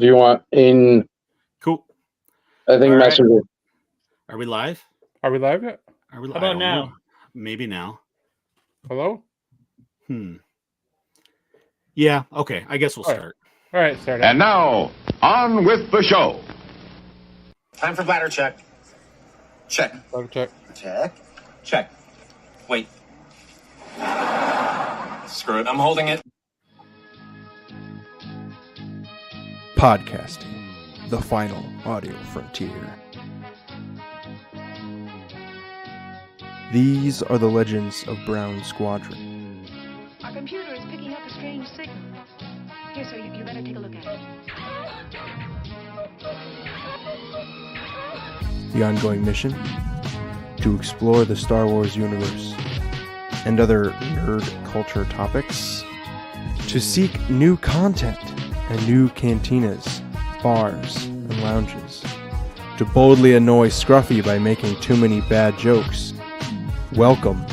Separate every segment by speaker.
Speaker 1: if you want.
Speaker 2: Cool.
Speaker 1: I think Messenger.
Speaker 2: Are we live?
Speaker 3: Are we live yet?
Speaker 2: Are we live?
Speaker 4: How about now?
Speaker 2: Maybe now.
Speaker 3: Hello?
Speaker 2: Yeah, okay. I guess we'll start.
Speaker 3: All right, start it.
Speaker 5: And now, on with the show.
Speaker 6: Time for bladder check. Check.
Speaker 3: Bladder check.
Speaker 6: Check. Check. Wait. Screw it. I'm holding it.
Speaker 7: Podcasting, the final audio frontier. These are the legends of Brown Squadron.
Speaker 8: Our computer is picking up a strange signal. Here, sir, you better take a look at it.
Speaker 7: The ongoing mission? To explore the Star Wars universe and other nerd culture topics. To seek new content and new cantinas, bars, and lounges. To boldly annoy Scruffy by making too many bad jokes. Welcome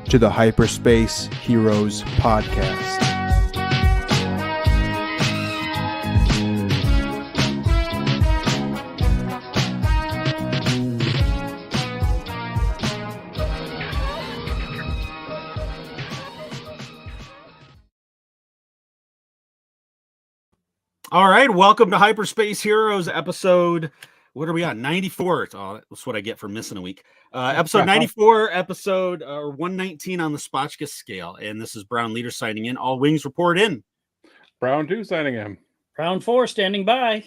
Speaker 7: to the Hyperspace Heroes Podcast.
Speaker 2: All right, welcome to Hyperspace Heroes episode. What are we on? 94. Oh, that's what I get for missing a week. Episode 94, episode 119 on the Spotchka scale. And this is Brown Leader signing in. All wings report in.
Speaker 3: Brown 2 signing in.
Speaker 4: Brown 4 standing by.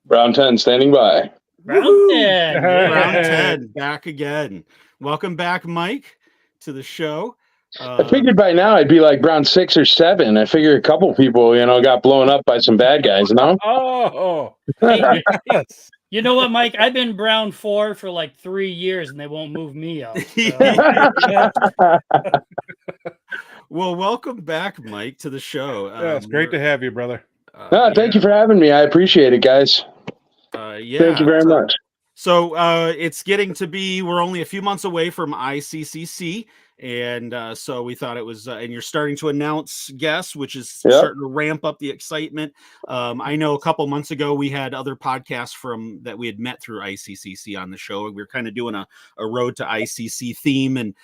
Speaker 1: Brown 10 standing by.
Speaker 4: Brown 10.
Speaker 2: Brown 10 back again. Welcome back, Mike, to the show.
Speaker 1: I figured by now I'd be like Brown 6 or 7. I figure a couple people, got blown up by some bad guys, no?
Speaker 3: Oh.
Speaker 4: Hey, you know what, Mike? I've been Brown 4 for like 3 years, and they won't move me up. So.
Speaker 2: Well, welcome back, Mike, to the show.
Speaker 3: Yeah, it's great to have you, brother.
Speaker 1: Thank you for having me. I appreciate it, guys.
Speaker 2: Yeah.
Speaker 1: Thank you very much.
Speaker 2: So it's getting to be, we're only a few months away from ICCC. And so we thought it was, and you're starting to announce guests, which is starting to ramp up the excitement. I know a couple months ago we had other podcasts that we had met through ICCC on the show. We were kind of doing a road to ICC theme, and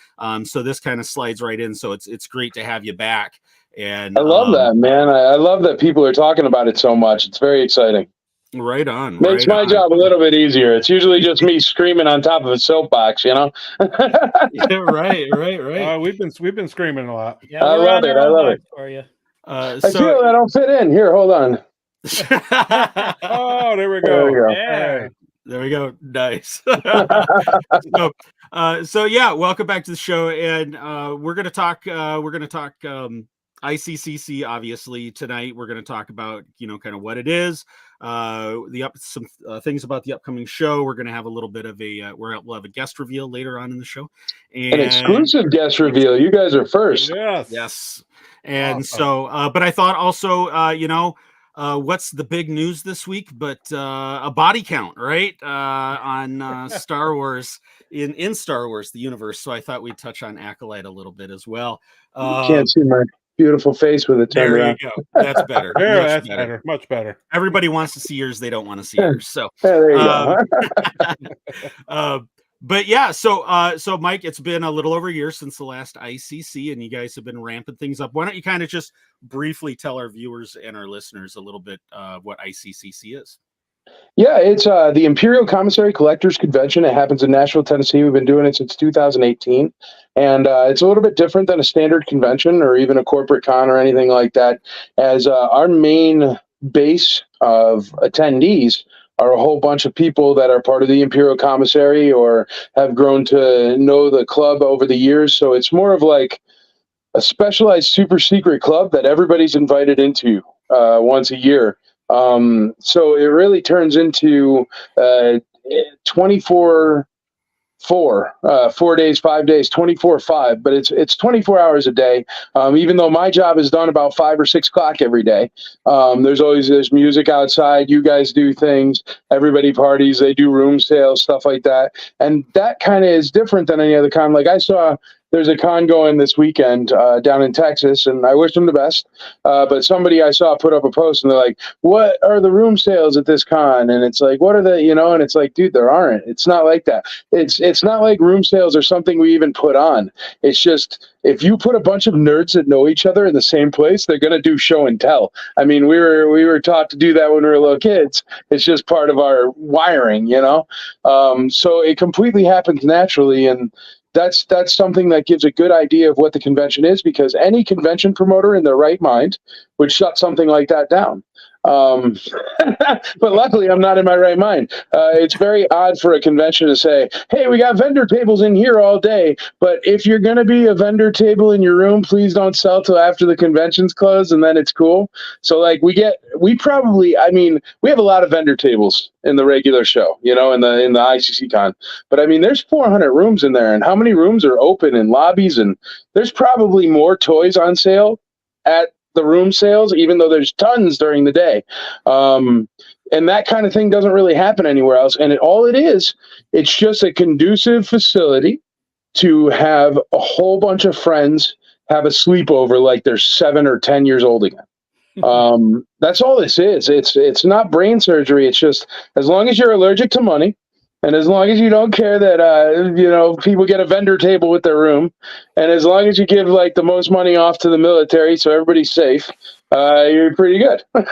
Speaker 2: so this kind of slides right in. So it's great to have you back. And
Speaker 1: I love that, man. I love that people are talking about it so much. It's very exciting.
Speaker 2: Right on.
Speaker 1: Makes my job a little bit easier. It's usually just me screaming on top of a soapbox,
Speaker 2: Yeah, right.
Speaker 3: We've been screaming a lot.
Speaker 4: Yeah,
Speaker 1: I love it.
Speaker 4: For you.
Speaker 1: I feel that I'll fit in. Here, hold on.
Speaker 3: Oh, there we go.
Speaker 1: There we go.
Speaker 4: Yeah.
Speaker 2: There we go. Nice. So yeah, welcome back to the show, and we're gonna talk. ICCC, obviously tonight. We're going to talk about kind of what it is, some things about the upcoming show. We're going to have a little bit of we'll have a guest reveal later on in the show,
Speaker 1: an exclusive guest reveal. You guys are first.
Speaker 2: Yes. And
Speaker 3: awesome.
Speaker 2: So, but I thought also, what's the big news this week? But a body count, right? On Star Wars in Star Wars, the universe. So I thought we'd touch on Acolyte a little bit as well.
Speaker 1: You can't see my beautiful face with a turn around.
Speaker 2: There you go. That's better.
Speaker 3: That's better. Much better.
Speaker 2: Everybody wants to see yours. They don't want to see yours. So
Speaker 1: there you go.
Speaker 2: But yeah, so Mike, it's been a little over a year since the last ICC, and you guys have been ramping things up. Why don't you kind of just briefly tell our viewers and our listeners a little bit what ICCC is?
Speaker 1: Yeah, it's the Imperial Commissary Collectors Convention. It happens in Nashville, Tennessee. We've been doing it since 2018. And it's a little bit different than a standard convention or even a corporate con or anything like that, as our main base of attendees are a whole bunch of people that are part of the Imperial Commissary or have grown to know the club over the years. So it's more of like a specialized super secret club that everybody's invited into once a year. So it really turns into 24/4, 4 days, 5 days, 24/5, but it's 24 hours a day. Even though my job is done about 5 or 6 o'clock every day. There's music outside. You guys do things. Everybody parties. They do room sales, stuff like that. And that kind of is different than any other con. Like I saw there's a con going this weekend down in Texas, and I wish them the best. But somebody I saw put up a post, and they're like, "What are the room sales at this con?" And it's like, "What are the, And it's like, dude, there aren't. It's not like that. It's not like room sales are something we even put on. It's just if you put a bunch of nerds that know each other in the same place, they're gonna do show and tell. I mean, we were taught to do that when we were little kids. It's just part of our wiring, So it completely happens naturally, and that's something that gives a good idea of what the convention is, because any convention promoter in their right mind would shut something like that down. But luckily I'm not in my right mind. It's very odd for a convention to say, "Hey, we got vendor tables in here all day, but if you're going to be a vendor table in your room, please don't sell till after the convention's closed, and then it's cool." So like we have a lot of vendor tables in the regular show, in the ICC con, but I mean, there's 400 rooms in there, and how many rooms are open in lobbies? And there's probably more toys on sale at the room sales, even though there's tons during the day. And that kind of thing doesn't really happen anywhere else. And it's just a conducive facility to have a whole bunch of friends have a sleepover like they're 7 or 10 years old again. That's all this is. It's not brain surgery. It's just, as long as you're allergic to money, and as long as you don't care that, people get a vendor table with their room, and as long as you give like the most money off to the military so everybody's safe, you're pretty good. That's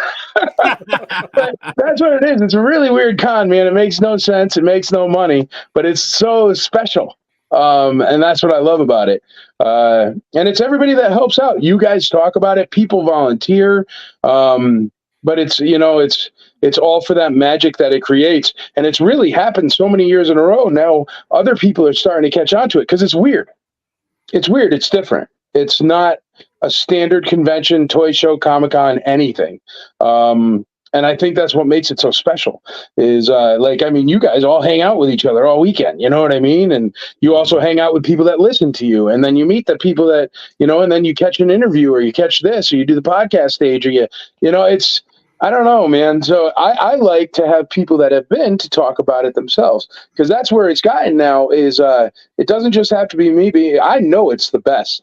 Speaker 1: what it is. It's a really weird con, man. It makes no sense. It makes no money, but it's so special. And that's what I love about it. And it's everybody that helps out. You guys talk about it. People volunteer. But it's all for that magic that it creates. And it's really happened so many years in a row. Now other people are starting to catch on to it because it's weird. It's weird. It's different. It's not a standard convention, toy show, Comic-Con, anything. And I think that's what makes it so special is you guys all hang out with each other all weekend. You know what I mean? And you also hang out with people that listen to you. And then you meet the people that, and then you catch an interview, or you catch this, or you do the podcast stage, or it's, I don't know, man. So I like to have people that have been to talk about it themselves, because that's where it's gotten now is it doesn't just have to be me. I know it's the best.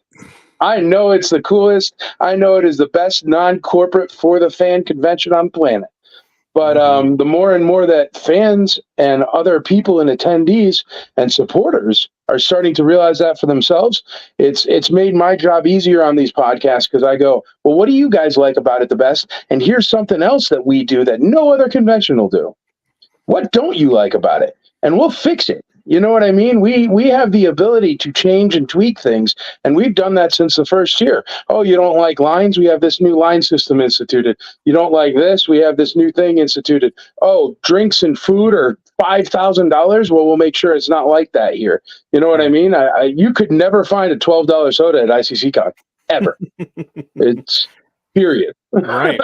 Speaker 1: I know it's the coolest. I know it is the best non-corporate for the fan convention on the planet. But the more and more that fans and other people and attendees and supporters are starting to realize that for themselves, it's made my job easier on these podcasts, because I go, well, what do you guys like about it the best? And here's something else that we do that no other convention will do. What don't you like about it? And we'll fix it. You know what I mean? We have the ability to change and tweak things, and we've done that since the first year. Oh, you don't like lines? We have this new line system instituted. You don't like this? We have this new thing instituted. Oh, drinks and food are $5,000? Well, we'll make sure it's not like that here. You know what I mean? You could never find a $12 soda at ICCCon, ever. It's period.
Speaker 2: Right.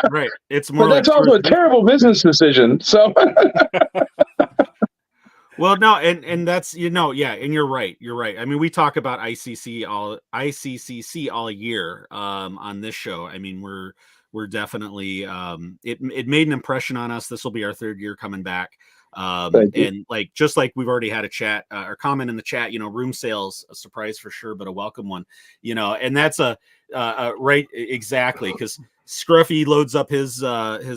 Speaker 2: It's more.
Speaker 1: But that's also a terrible business decision. So.
Speaker 2: Well, no, and that's and you're right. I mean, we talk about ICCC all year on this show. I mean, we're definitely it made an impression on us. This will be our 3rd year coming back. And just like we've already had a chat or comment in the chat, room sales, a surprise for sure, but a welcome one, and that's right. Exactly. Because Scruffy loads up his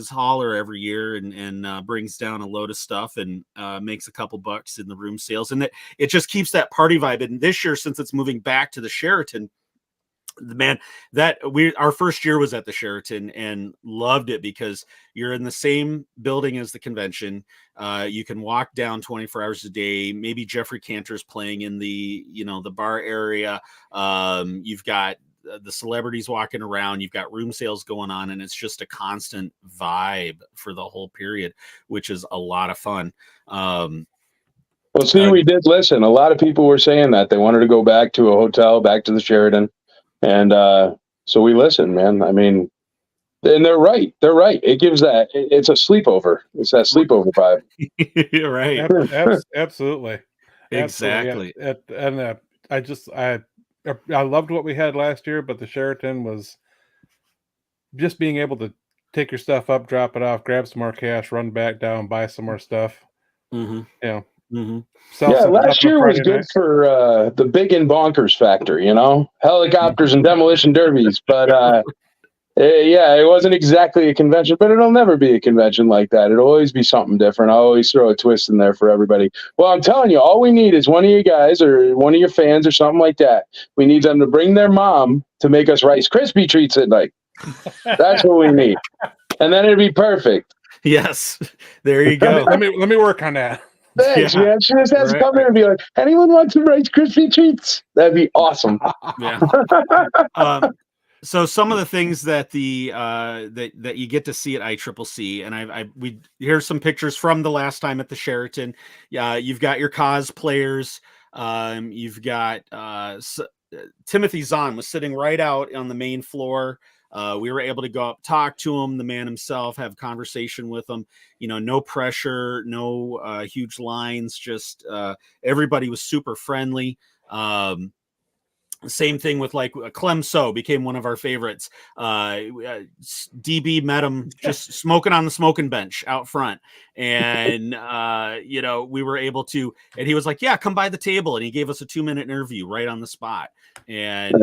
Speaker 2: hauler every year and brings down a load of stuff and makes a couple bucks in the room sales. And it just keeps that party vibe. And this year, since it's moving back to the Sheraton, man, our first year was at the Sheraton and loved it, because you're in the same building as the convention. You can walk down 24 hours a day. Maybe Jeffrey Cantor's playing in the bar area. You've got the celebrities walking around, you've got room sales going on, and it's just a constant vibe for the whole period, which is a lot of fun.
Speaker 1: Well, see, we did listen. A lot of people were saying that they wanted to go back to a hotel, back to the Sheraton. And so we listened, man. I mean, and they're right. It gives it's a sleepover. It's that sleepover vibe.
Speaker 2: You're right.
Speaker 3: Absolutely.
Speaker 2: Exactly.
Speaker 3: And I loved what we had last year, but the Sheraton was just being able to take your stuff up, drop it off, grab some more cash, run back down, buy some more stuff.
Speaker 2: Mm-hmm. Mm-hmm.
Speaker 1: Yeah, last year was good for the big and bonkers factor, helicopters and demolition derbies. But yeah, it wasn't exactly a convention, but it'll never be a convention like that. It'll always be something different. I'll always throw a twist in there for everybody. Well, I'm telling you, all we need is one of you guys or one of your fans or something like that. We need them to bring their mom to make us Rice Krispie treats at night. That's what we need. And then it'd be perfect.
Speaker 2: Yes. There you go.
Speaker 3: Let me work on that.
Speaker 1: Thanks, man. She just has to come in and be like, anyone want some Rice Krispie treats? That'd be awesome.
Speaker 2: Yeah. So some of the things that that you get to see at ICCC, and here's some pictures from the last time at the Sheraton. You've got your cosplayers. You've got Timothy Zahn was sitting right out on the main floor. We were able to go up, talk to him, the man himself, have conversation with him. No pressure, no huge lines. Just everybody was super friendly. Same thing with like Clem So became one of our favorites. DB met him just smoking on the smoking bench out front. And, we were able to, and he was like, yeah, come by the table. And he gave us a 2-minute interview right on the spot. And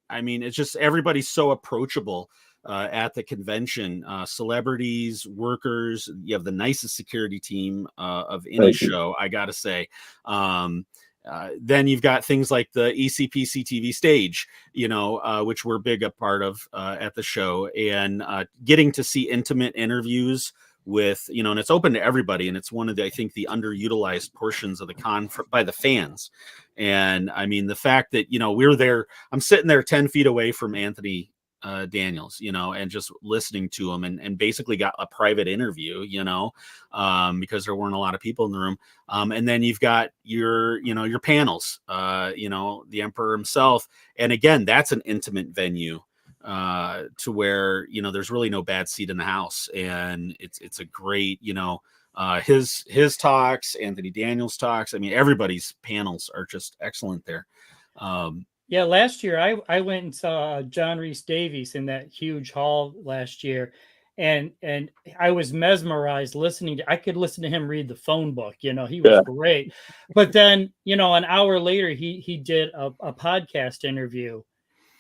Speaker 2: it's just, everybody's so approachable at the convention. Celebrities, workers, you have the nicest security team of any show, I gotta say. Then you've got things like the ECPC TV stage, which we're big a part of at the show, and getting to see intimate interviews with, and it's open to everybody. And it's one of the, I think, the underutilized portions of the con by the fans. And the fact that, we're there, I'm sitting there 10 feet away from Anthony Daniels, and just listening to him and basically got a private interview, because there weren't a lot of people in the room. And then you've got your panels, the Emperor himself. And again, that's an intimate venue to where, there's really no bad seat in the house. And it's a great, his talks, Anthony Daniels talks. Everybody's panels are just excellent there.
Speaker 4: Yeah, last year I went and saw John Rhys Davies in that huge hall last year, and I was mesmerized listening to. I could listen to him read the phone book. He was great. But then an hour later he did a podcast interview,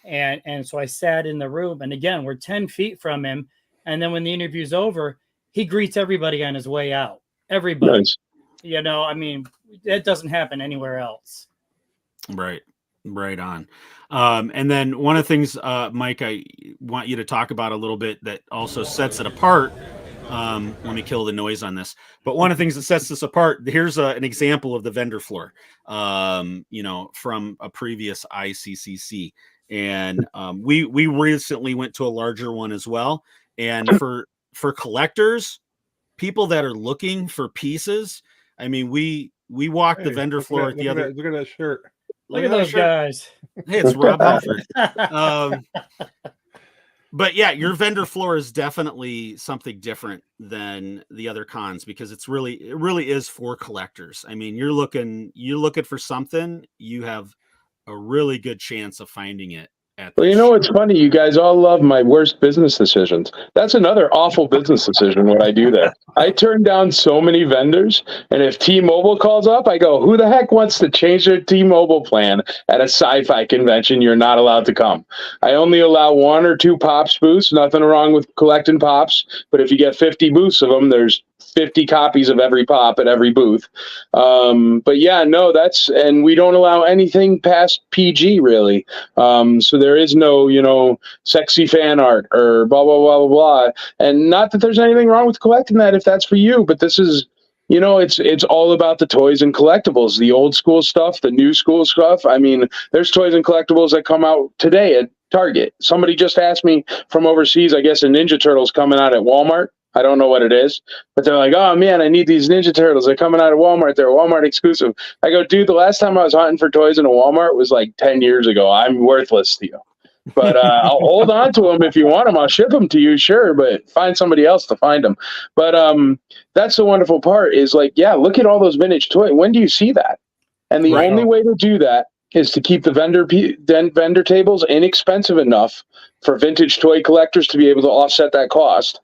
Speaker 4: and so I sat in the room, and again we're 10 feet from him, and then when the interview's over, he greets everybody on his way out. Everybody,
Speaker 1: nice.
Speaker 4: That doesn't happen anywhere else.
Speaker 2: Right on. And then one of the things, Mike, I want you to talk about a little bit that also sets it apart. Let me kill the noise on this. But one of the things that sets this apart, here's an example of the vendor floor, from a previous ICCC. And we recently went to a larger one as well. And for collectors, people that are looking for pieces, we walked the vendor floor
Speaker 3: look at that shirt.
Speaker 4: Look at those guys.
Speaker 2: Hey, it's Rob Halford. But yeah, your vendor floor is definitely something different than the other cons because it really is for collectors. You're looking for something, you have a really good chance of finding it.
Speaker 1: Well, it's funny. You guys all love my worst business decisions. That's another awful business decision when I do that. I turn down so many vendors, and if T-Mobile calls up, I go, who the heck wants to change their T-Mobile plan at a sci-fi convention? You're not allowed to come. I only allow 1 or 2 Pops booths. Nothing wrong with collecting Pops, but if you get 50 booths of them, there's 50 copies of every Pop at every booth. But yeah, no, and we don't allow anything past PG really. So there is no, sexy fan art or blah, blah, blah, blah, blah. And not that there's anything wrong with collecting that if that's for you, but this is, it's all about the toys and collectibles, the old school stuff, the new school stuff. There's toys and collectibles that come out today at Target. Somebody just asked me from overseas, I guess a Ninja Turtles coming out at Walmart. I don't know what it is, but they're like, oh man, I need these Ninja Turtles. They're coming out of Walmart. They're Walmart exclusive. I go, dude, the last time I was hunting for toys in a Walmart was like 10 years ago. I'm worthless to you, but I'll hold on to them if you want them. I'll ship them to you, sure, but find somebody else to find them. But that's the wonderful part is like, yeah, look at all those vintage toys. When do you see that? And the only way to do that is to keep the vendor tables inexpensive enough for vintage toy collectors to be able to offset that cost.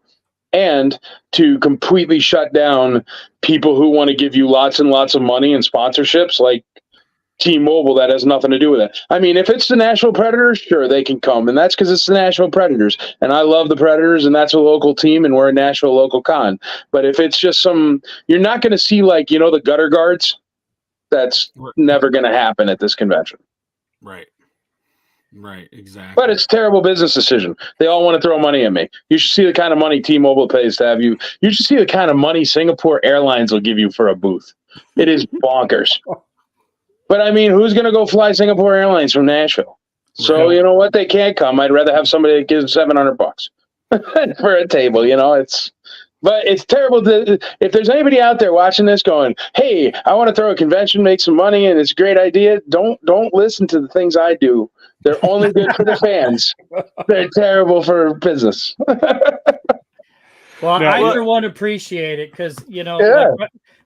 Speaker 1: and to completely shut down people who want to give you lots and lots of money and sponsorships like T-Mobile. That has nothing to do with it. I mean, if it's the Nashville Predators, sure, they can come, and that's because it's the Nashville Predators, and I love the Predators, and that's a local team, and we're a Nashville local con. But if it's just you're not going to see, like, the gutter guards. That's never going to happen at this convention.
Speaker 2: Right, exactly.
Speaker 1: But it's a terrible business decision. They all want to throw money at me. You should see the kind of money T-Mobile pays to have you. You should see the kind of money Singapore Airlines will give you for a booth. It is bonkers. But I mean, who's going to go fly Singapore Airlines from Nashville? So you know what? They can't come. I'd rather have somebody that gives $700 for a table. But it's terrible. If there's anybody out there watching this going, "Hey, I want to throw a convention, make some money, and it's a great idea," don't listen to the things I do. They're only good for the fans. They're terrible for business.
Speaker 4: Well, I for one appreciate it because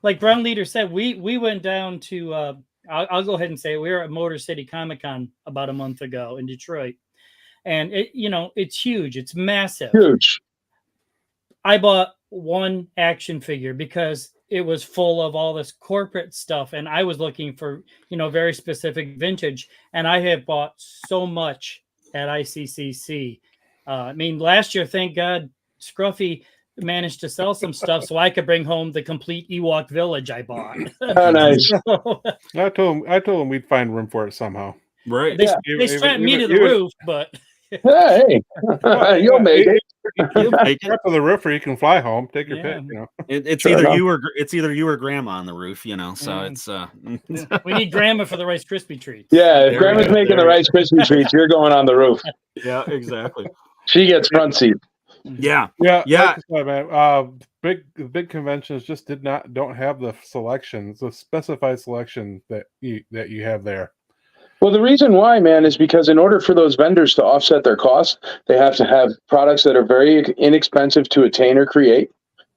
Speaker 4: like Brown Leader said, we went down to. I'll go ahead and say we were at Motor City Comic Con about a month ago in Detroit, and it's huge. It's massive.
Speaker 1: Huge.
Speaker 4: I bought one action figure because it was full of all this corporate stuff, and I was looking for very specific vintage, and I have bought so much at ICCC. I mean, last year, thank God, Scruffy managed to sell some stuff so I could bring home the complete Ewok village I bought.
Speaker 1: Oh, nice.
Speaker 3: I told him we'd find room for it somehow.
Speaker 2: Right.
Speaker 4: They strapped me to the roof, but
Speaker 1: hey, you'll make it.
Speaker 2: You'll make it.
Speaker 3: Up to the roof, or you can fly home. Take your pick.
Speaker 2: It's either you or Grandma on the roof. So it's.
Speaker 4: We need Grandma for the Rice Krispie treats.
Speaker 1: Yeah, if Grandma's making the Rice Krispie treats, you're going on the roof.
Speaker 2: Yeah, exactly.
Speaker 1: She gets front seat.
Speaker 2: Yeah.
Speaker 3: Like I said, man, big conventions just don't have the selections, the specified selection that you have there.
Speaker 1: Well, the reason why, man, is because in order for those vendors to offset their costs, they have to have products that are very inexpensive to attain or create,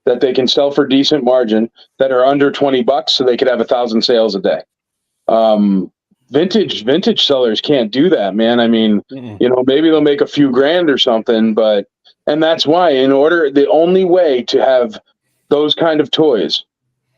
Speaker 1: that they can sell for decent margin, that are under $20, so they could have 1,000 sales a day. Vintage sellers can't do that, man. I mean, maybe they'll make a few grand or something, and that's why the only way to have those kind of toys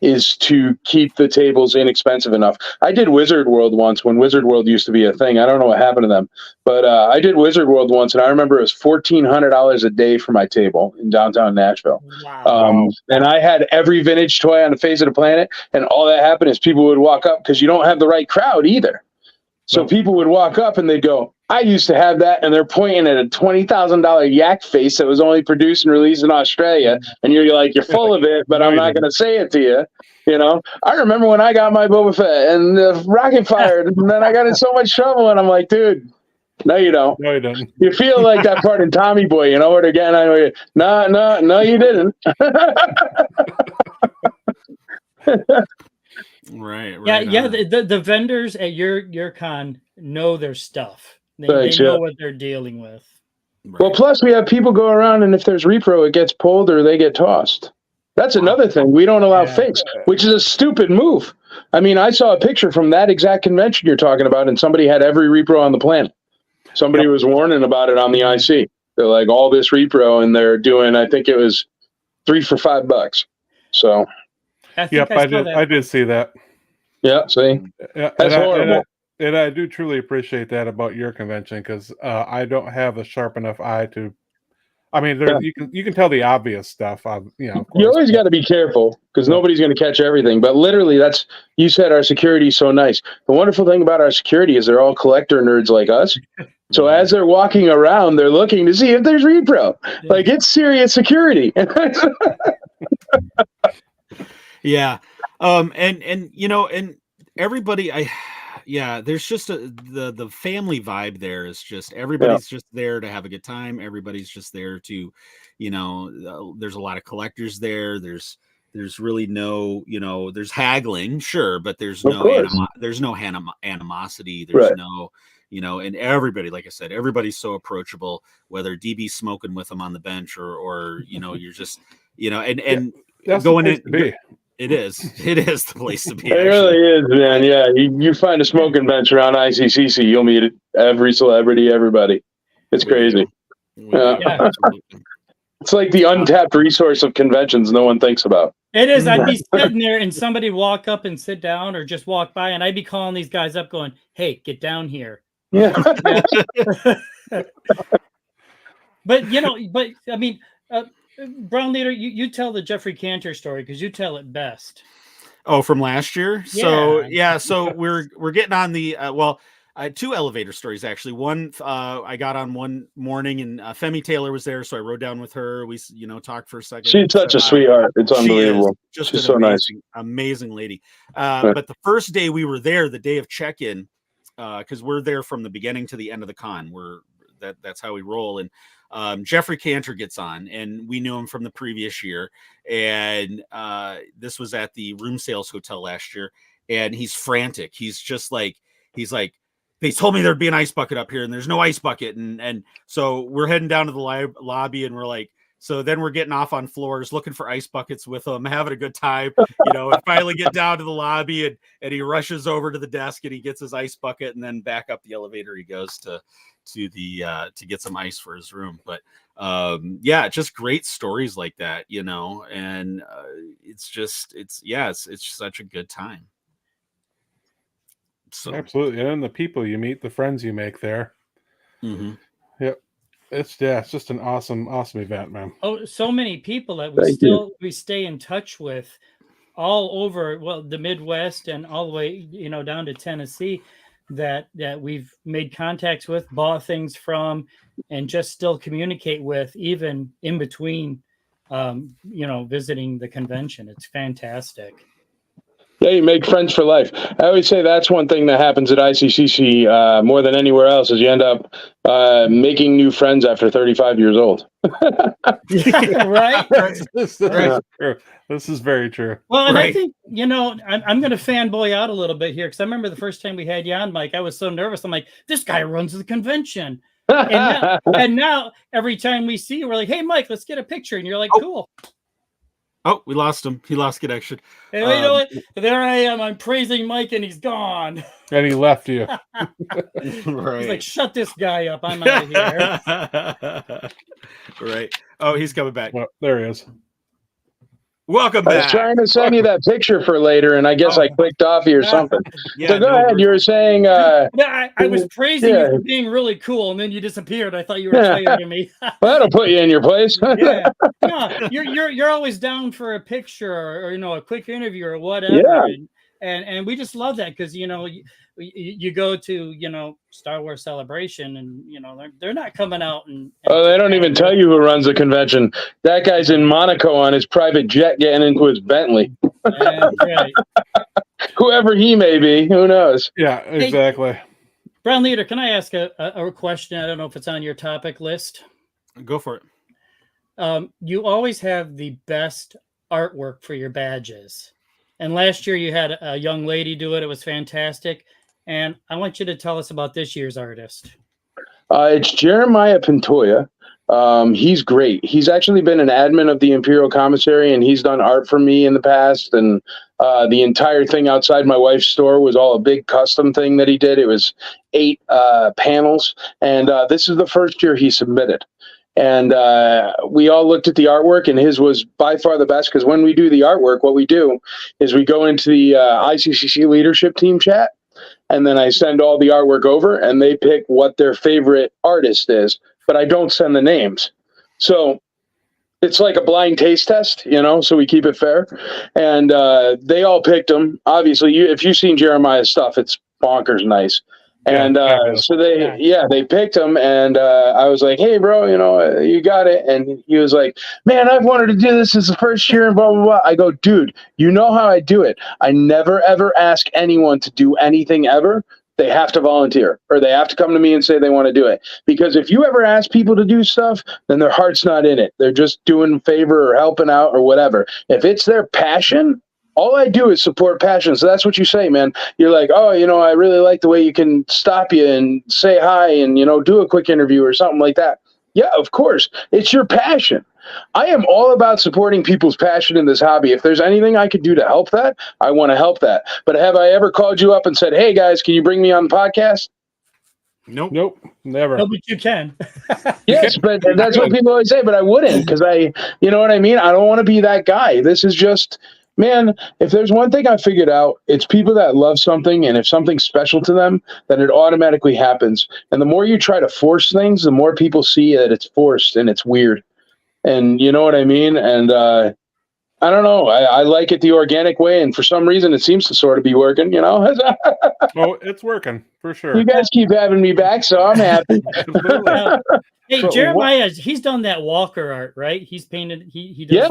Speaker 1: is to keep the tables inexpensive enough. I did Wizard World once when Wizard World used to be a thing. I don't know what happened to them, but I did Wizard World once, and I remember it was $1,400 a day for my table in downtown Nashville.
Speaker 4: Wow.
Speaker 1: And I had every vintage toy on the face of the planet, and all that happened is people would walk up because you don't have the right crowd either. So people would walk up and they'd go, "I used to have that," and they're pointing at a $20,000 yak face that was only produced and released in Australia, and you're like, "You're full of it, but I'm not going to say it to you." I remember when I got my Boba Fett and the rocket fired, and then I got in so much trouble, and I'm like, "Dude, no, you don't.
Speaker 3: No, you don't.
Speaker 1: You feel like that part in Tommy Boy, where they're getting, no, you didn't."
Speaker 2: Right.
Speaker 4: Yeah. The vendors at your con know their stuff. They know what they're dealing with.
Speaker 2: Right.
Speaker 1: Well, plus we have people go around, and if there's repro, it gets pulled or they get tossed. That's another thing. We don't allow fakes, which is a stupid move. I mean, I saw a picture from that exact convention you're talking about, and somebody had every repro on the planet. Somebody was warning about it on the IC. They're like, all this repro, and they're doing, I think it was 3 for $5. So.
Speaker 3: I did see that.
Speaker 1: Yeah, see? That's horrible.
Speaker 3: And I do truly appreciate that about your convention, because I don't have a sharp enough eye to. I mean, you can tell the obvious stuff. You
Speaker 1: always got to be careful because nobody's going to catch everything. But literally, you said our security is so nice. The wonderful thing about our security is they're all collector nerds like us. So as they're walking around, they're looking to see if there's repro. Like, it's serious security.
Speaker 2: Yeah. And everybody, there's just the family vibe there is just everybody's just there to have a good time. Everybody's just there to, there's a lot of collectors there. There's really no, there's haggling, sure, but there's no animosity. There's no, and everybody, like I said, everybody's so approachable, whether DB's smoking with them on the bench or you're just, and
Speaker 3: that's
Speaker 2: going
Speaker 3: in.
Speaker 2: It is the place to be.
Speaker 1: It really is, man. Yeah, you find a smoking bench around ICCC, you'll meet every celebrity, everybody. It's crazy.
Speaker 2: Yeah.
Speaker 1: It's like the untapped resource of conventions no one thinks about.
Speaker 4: It is. I'd be sitting there and somebody walk up and sit down or just walk by, and I'd be calling these guys up going, hey, get down here.
Speaker 1: Yeah.
Speaker 4: But, I mean, Brown Leader, you tell the Jeffrey Cantor story because you tell it best.
Speaker 2: Oh, from last year?
Speaker 4: Yeah.
Speaker 2: So we're getting on the two elevator stories actually. One I got on one morning and Femi Taylor was there, so I rode down with her. We talked for a second.
Speaker 1: She's such a sweetheart. It's unbelievable.
Speaker 2: She's
Speaker 1: so
Speaker 2: amazing lady. But the first day we were there, the day of check-in, because we're there from the beginning to the end of the con. That's how we roll. And Jeffrey Cantor gets on, and we knew him from the previous year. And this was at the Room Sales Hotel last year. And he's frantic. He's like, they told me there'd be an ice bucket up here and there's no ice bucket. And so we're heading down to the lobby and we're like, so then we're getting off on floors, looking for ice buckets with him, having a good time, and finally get down to the lobby and he rushes over to the desk and he gets his ice bucket and then back up the elevator. He goes to get some ice for his room. But just great stories like that, and it's such a good time. So
Speaker 3: absolutely. And the people you meet, the friends you make there.
Speaker 2: Mm-hmm.
Speaker 3: Yep. It's just an awesome event, man.
Speaker 4: Oh, so many people that we stay in touch with all over, the Midwest and all the way, down to Tennessee that we've made contacts with, bought things from, and just still communicate with even in between, visiting the convention. It's fantastic.
Speaker 1: Yeah, you make friends for life. I always say that's one thing that happens at ICCC more than anywhere else is you end up making new friends after 35 years old.
Speaker 4: Right?
Speaker 3: This is very true.
Speaker 4: Well, and I think, I'm going to fanboy out a little bit here because I remember the first time we had you on, Mike, I was so nervous. I'm like, this guy runs the convention. And now every time we see you, we're like, hey, Mike, let's get a picture. And you're like, cool.
Speaker 2: Oh, we lost him. He lost connection.
Speaker 4: Hey, you know what? There I am. I'm praising Mike, and he's gone.
Speaker 3: And he left you.
Speaker 2: Right.
Speaker 4: He's like, shut this guy up. I'm out of here.
Speaker 2: Right. Oh, he's coming back.
Speaker 3: Well, there he is.
Speaker 2: Welcome back.
Speaker 1: I was trying to send you that picture for later, and I guess I clicked off you or something.
Speaker 2: Yeah,
Speaker 1: so go ahead. You were saying...
Speaker 4: I was praising you for being really cool, and then you disappeared. I thought you were playing me.
Speaker 1: Well, that'll put you in your place.
Speaker 4: Yeah. No, you're always down for a picture or a quick interview or whatever.
Speaker 1: Yeah.
Speaker 4: And we just love that because, you go to, Star Wars Celebration and, they're not coming out and
Speaker 1: they don't even tell you who runs the convention. That guy's in Monaco on his private jet getting into his Bentley.
Speaker 4: Right.
Speaker 1: Whoever he may be, who knows?
Speaker 3: Yeah, exactly.
Speaker 4: Hey, Brown Leader, can I ask a question? I don't know if it's on your topic list.
Speaker 2: Go for it.
Speaker 4: You always have the best artwork for your badges. And last year you had a young lady do it. It was fantastic. And I want you to tell us about this year's artist.
Speaker 1: It's Jeremiah Pintoya. He's great. He's actually been an admin of the Imperial Commissary, and he's done art for me in the past. And the entire thing outside my wife's store was all a big custom thing that he did. It was 8 panels. And this is the first year he submitted. And we all looked at the artwork, and his was by far the best because when we do the artwork, what we do is we go into the ICCC leadership team chat, and then I send all the artwork over, and they pick what their favorite artist is, but I don't send the names. So it's like a blind taste test, so we keep it fair. And they all picked him. Obviously, if you've seen Jeremiah's stuff, it's bonkers nice. And so they picked him, and I was like, hey, bro, you got it. And he was like, man, I've wanted to do this. It's the first year and blah, blah, blah. I go, dude, you know how I do it. I never, ever ask anyone to do anything ever. They have to volunteer, or they have to come to me and say they want to do it. Because if you ever ask people to do stuff, then their heart's not in it. They're just doing a favor or helping out or whatever. If it's their passion, all I do is support passion. So that's what you say, man. You're like, oh, I really like the way you can stop you and say hi and, do a quick interview or something like that. Yeah, of course. It's your passion. I am all about supporting people's passion in this hobby. If there's anything I could do to help that, I want to help that. But have I ever called you up and said, hey, guys, can you bring me on the podcast?
Speaker 3: Nope, never.
Speaker 4: No, but you can.
Speaker 1: Yes, but that's what people always say, but I wouldn't because you know what I mean? I don't want to be that guy. This is just, man, if there's one thing I figured out, it's people that love something, and if something's special to them, then it automatically happens. And the more you try to force things, the more people see that it's forced and it's weird. And you know what I mean? And I don't know. I like it the organic way, and for some reason, it seems to sort of be working. You know.
Speaker 3: Oh, it's working for sure.
Speaker 1: You guys keep having me back, so I'm happy.
Speaker 4: Hey,
Speaker 3: So
Speaker 4: Jeremiah, he's done that Walker art, right? He's painted. He does.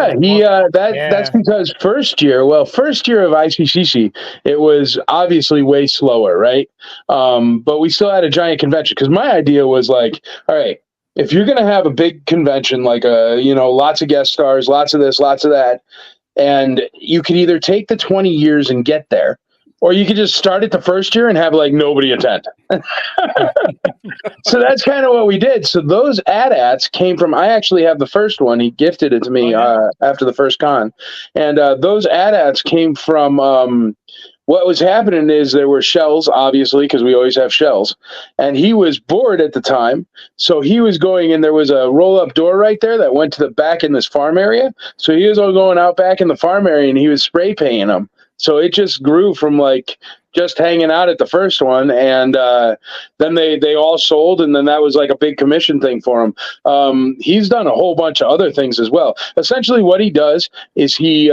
Speaker 1: That's because first year of ICCC, it was obviously way slower, right? But we still had a giant convention because my idea was like, all right, if you're going to have a big convention, like lots of guest stars, lots of this, lots of that, and you could either take the 20 years and get there, or you could just start it the first year and have like nobody attend. So that's kind of what we did. So those AT-ATs came from, I actually have the first one. He gifted it to me after the first con. And those AT-ATs came from, what was happening is there were shells, obviously, because we always have shells. And he was bored at the time. So he was going, and there was a roll-up door right there that went to the back in this farm area. So he was all going out back in the farm area, and he was spray painting them. So it just grew from like just hanging out at the first one, and then they all sold, and then that was like a big commission thing for him. He's done a whole bunch of other things as well. Essentially what he does is he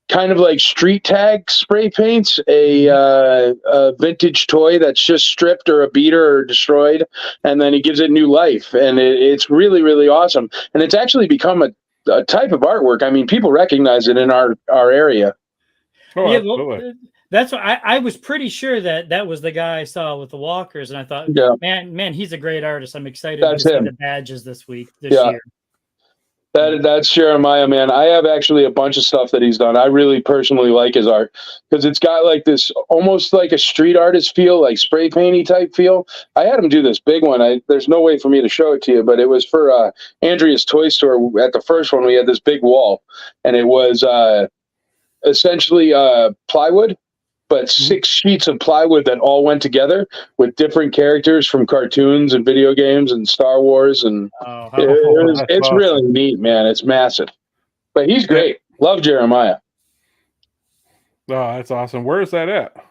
Speaker 1: kind of like street tag spray paints a vintage toy that's just stripped or a beater or destroyed, and then he gives it new life, and it's really, really awesome. And it's actually become a type of artwork. I mean, people recognize it in our area.
Speaker 3: Oh,
Speaker 4: yeah,
Speaker 3: absolutely.
Speaker 4: well, that's what I was pretty sure that was the guy I saw with the walkers, and I thought, man, he's a great artist. I'm excited to see the badges this year.
Speaker 1: That's Jeremiah, man. I have actually a bunch of stuff that he's done. I really personally like his art because it's got like this almost like a street artist feel, like spray painty type feel. I had him do this big one. There's no way for me to show it to you, but it was for Andrea's Toy Store. At the first one, we had this big wall, and it was essentially plywood, but 6 sheets of plywood that all went together with different characters from cartoons and video games and Star Wars, and it's awesome. Really neat, man. It's massive, but he's great. Love Jeremiah.
Speaker 3: Oh, that's awesome. Where is that at?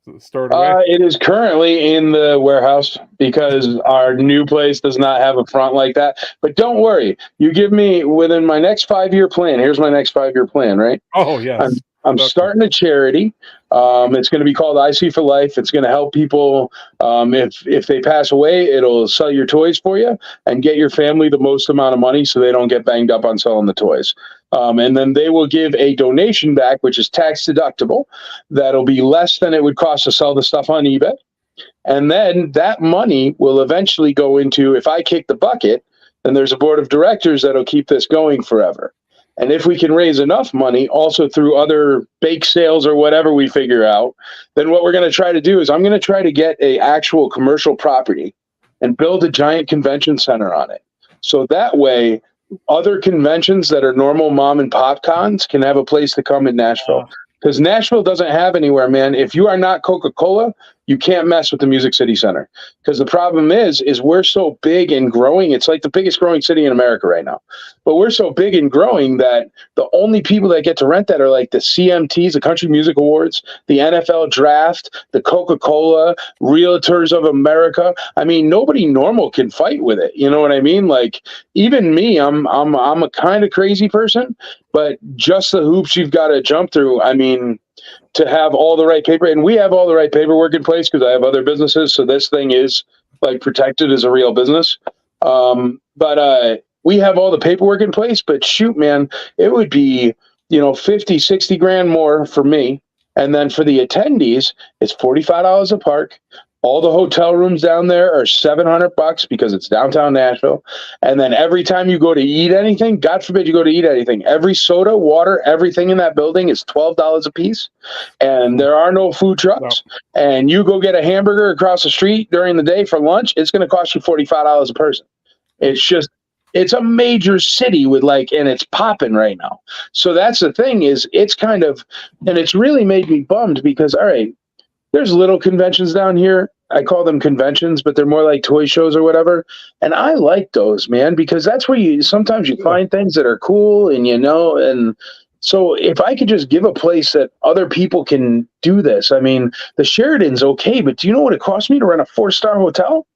Speaker 3: Is it stored away?
Speaker 1: It is currently in the warehouse because our new place does not have a front like that. But don't worry, you give me within my next 5-year plan. Here's my next 5-year plan, right?
Speaker 3: Oh, yes.
Speaker 1: I'm starting a charity. It's going to be called IC for Life. It's going to help people. If they pass away, it'll sell your toys for you and get your family the most amount of money so they don't get banged up on selling the toys. And then they will give a donation back, which is tax deductible. That'll be less than it would cost to sell the stuff on eBay. And then that money will eventually go into, if I kick the bucket, then there's a board of directors that'll keep this going forever. And if we can raise enough money also through other bake sales or whatever we figure out, then what we're going to try to do is I'm going to try to get a actual commercial property and build a giant convention center on it. So that way, other conventions that are normal mom and pop cons can have a place to come in Nashville. Because Nashville doesn't have anywhere, man. If you are not Coca-Cola, you can't mess with the Music City Center. Because the problem is we're so big and growing. It's like the biggest growing city in America right now. But we're so big and growing that the only people that get to rent that are like the CMTs, the Country Music Awards, the NFL Draft, the Coca-Cola, Realtors of America. I mean, nobody normal can fight with it. You know what I mean? Like, even me, I'm a kind of crazy person, but just the hoops you've got to jump through. I mean, to have all the right paper, and we have all the right paperwork in place because I have other businesses. So this thing is like protected as a real business. But we have all the paperwork in place, but shoot, man, it would be, 50, 60 grand more for me. And then for the attendees, it's $45 a park. All the hotel rooms down there are $700 because it's downtown Nashville. And then every time you go to eat anything, God forbid you go to eat anything, every soda, water, everything in that building is $12 a piece. And there are no food trucks. No. And you go get a hamburger across the street during the day for lunch, it's going to cost you $45 a person. It's a major city with and it's popping right now. So that's the thing is it's kind of, and it's really made me bummed because, all right, there's little conventions down here, I call them conventions, but they're more like toy shows or whatever. And I like those, man, because that's where you sometimes you find things that are cool and and so if I could just give a place that other people can do this, I mean, the Sheridan's okay, but do you know what it cost me to rent a 4-star hotel?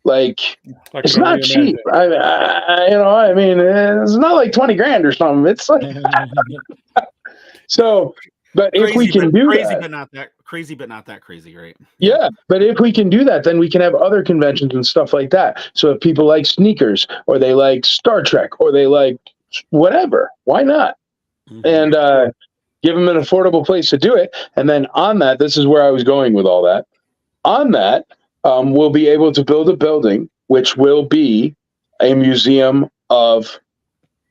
Speaker 1: Like it's not cheap. I mean, it's not like 20 grand or something. It's like so. But
Speaker 2: crazy,
Speaker 1: if we can do
Speaker 2: crazy,
Speaker 1: that,
Speaker 2: but not that crazy, right?
Speaker 1: Yeah, but if we can do that, then we can have other conventions and stuff like that. So if people like sneakers, or they like Star Trek, or they like whatever, why not?
Speaker 2: Mm-hmm.
Speaker 1: And give them an affordable place to do it. And then on that, this is where I was going with all that. On that, we'll be able to build a building which will be a museum of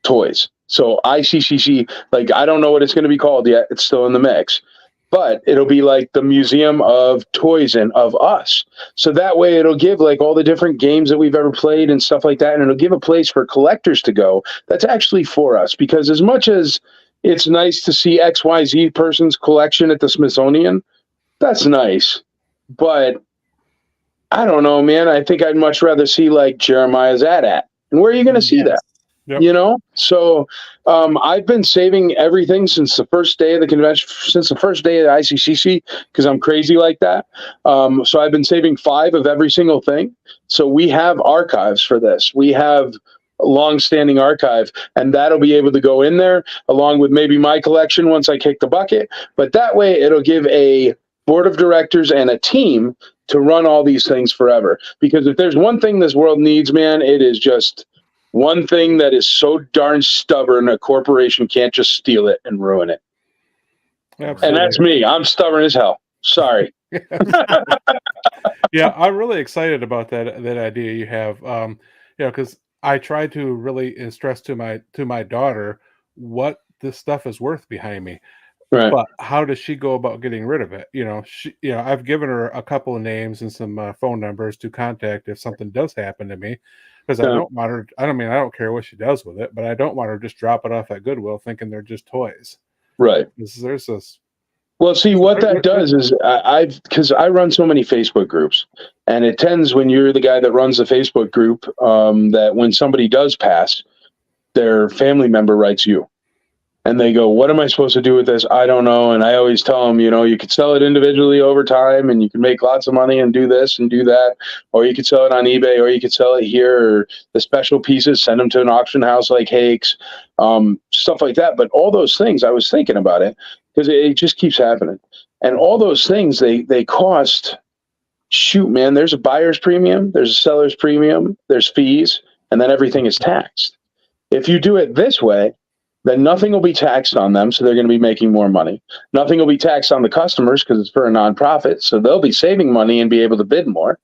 Speaker 1: toys. So ICCC, like, I don't know what it's going to be called yet. It's still in the mix, but it'll be like the museum of toys and of us. So that way it'll give like all the different games that we've ever played and stuff like that. And it'll give a place for collectors to go that's actually for us, because as much as it's nice to see XYZ person's collection at the Smithsonian, that's nice. But I don't know, man. I think I'd much rather see like Jeremiah's at. And where are you going to see that?
Speaker 3: Yep.
Speaker 1: You know, so I've been saving everything since the first day of the convention, since the first day of the ICCC, because I'm crazy like that. So I've been saving 5 of every single thing. So we have archives for this. We have a long-standing archive, and that'll be able to go in there along with maybe my collection once I kick the bucket. But that way it'll give a board of directors and a team to run all these things forever. Because if there's one thing this world needs, man, it is just one thing that is so darn stubborn, a corporation can't just steal it and ruin it. Absolutely. And that's me. I'm stubborn as hell. Sorry.
Speaker 3: Yeah, I'm really excited about that idea you have. Because I try to really stress to my daughter what this stuff is worth behind me. Right. But how does she go about getting rid of it? I've given her a couple of names and some phone numbers to contact if something does happen to me. Because I don't want her. I don't care what she does with it, but I don't want her to just drop it off at Goodwill thinking they're just toys.
Speaker 1: Right.
Speaker 3: There's this.
Speaker 1: Well, see, what that does is because I run so many Facebook groups, and it tends when you're the guy that runs the Facebook group that when somebody does pass, their family member writes you. And they go, what am I supposed to do with this? I don't know. And I always tell them, you could sell it individually over time and you can make lots of money and do this and do that. Or you could sell it on eBay, or you could sell it here, or the special pieces, send them to an auction house like Hakes, stuff like that. But all those things, I was thinking about it because it just keeps happening. And all those things, they cost, shoot, man, there's a buyer's premium, there's a seller's premium, there's fees, and then everything is taxed. If you do it this way, then nothing will be taxed on them, so they're going to be making more money. Nothing will be taxed on the customers because it's for a nonprofit, so they'll be saving money and be able to bid more.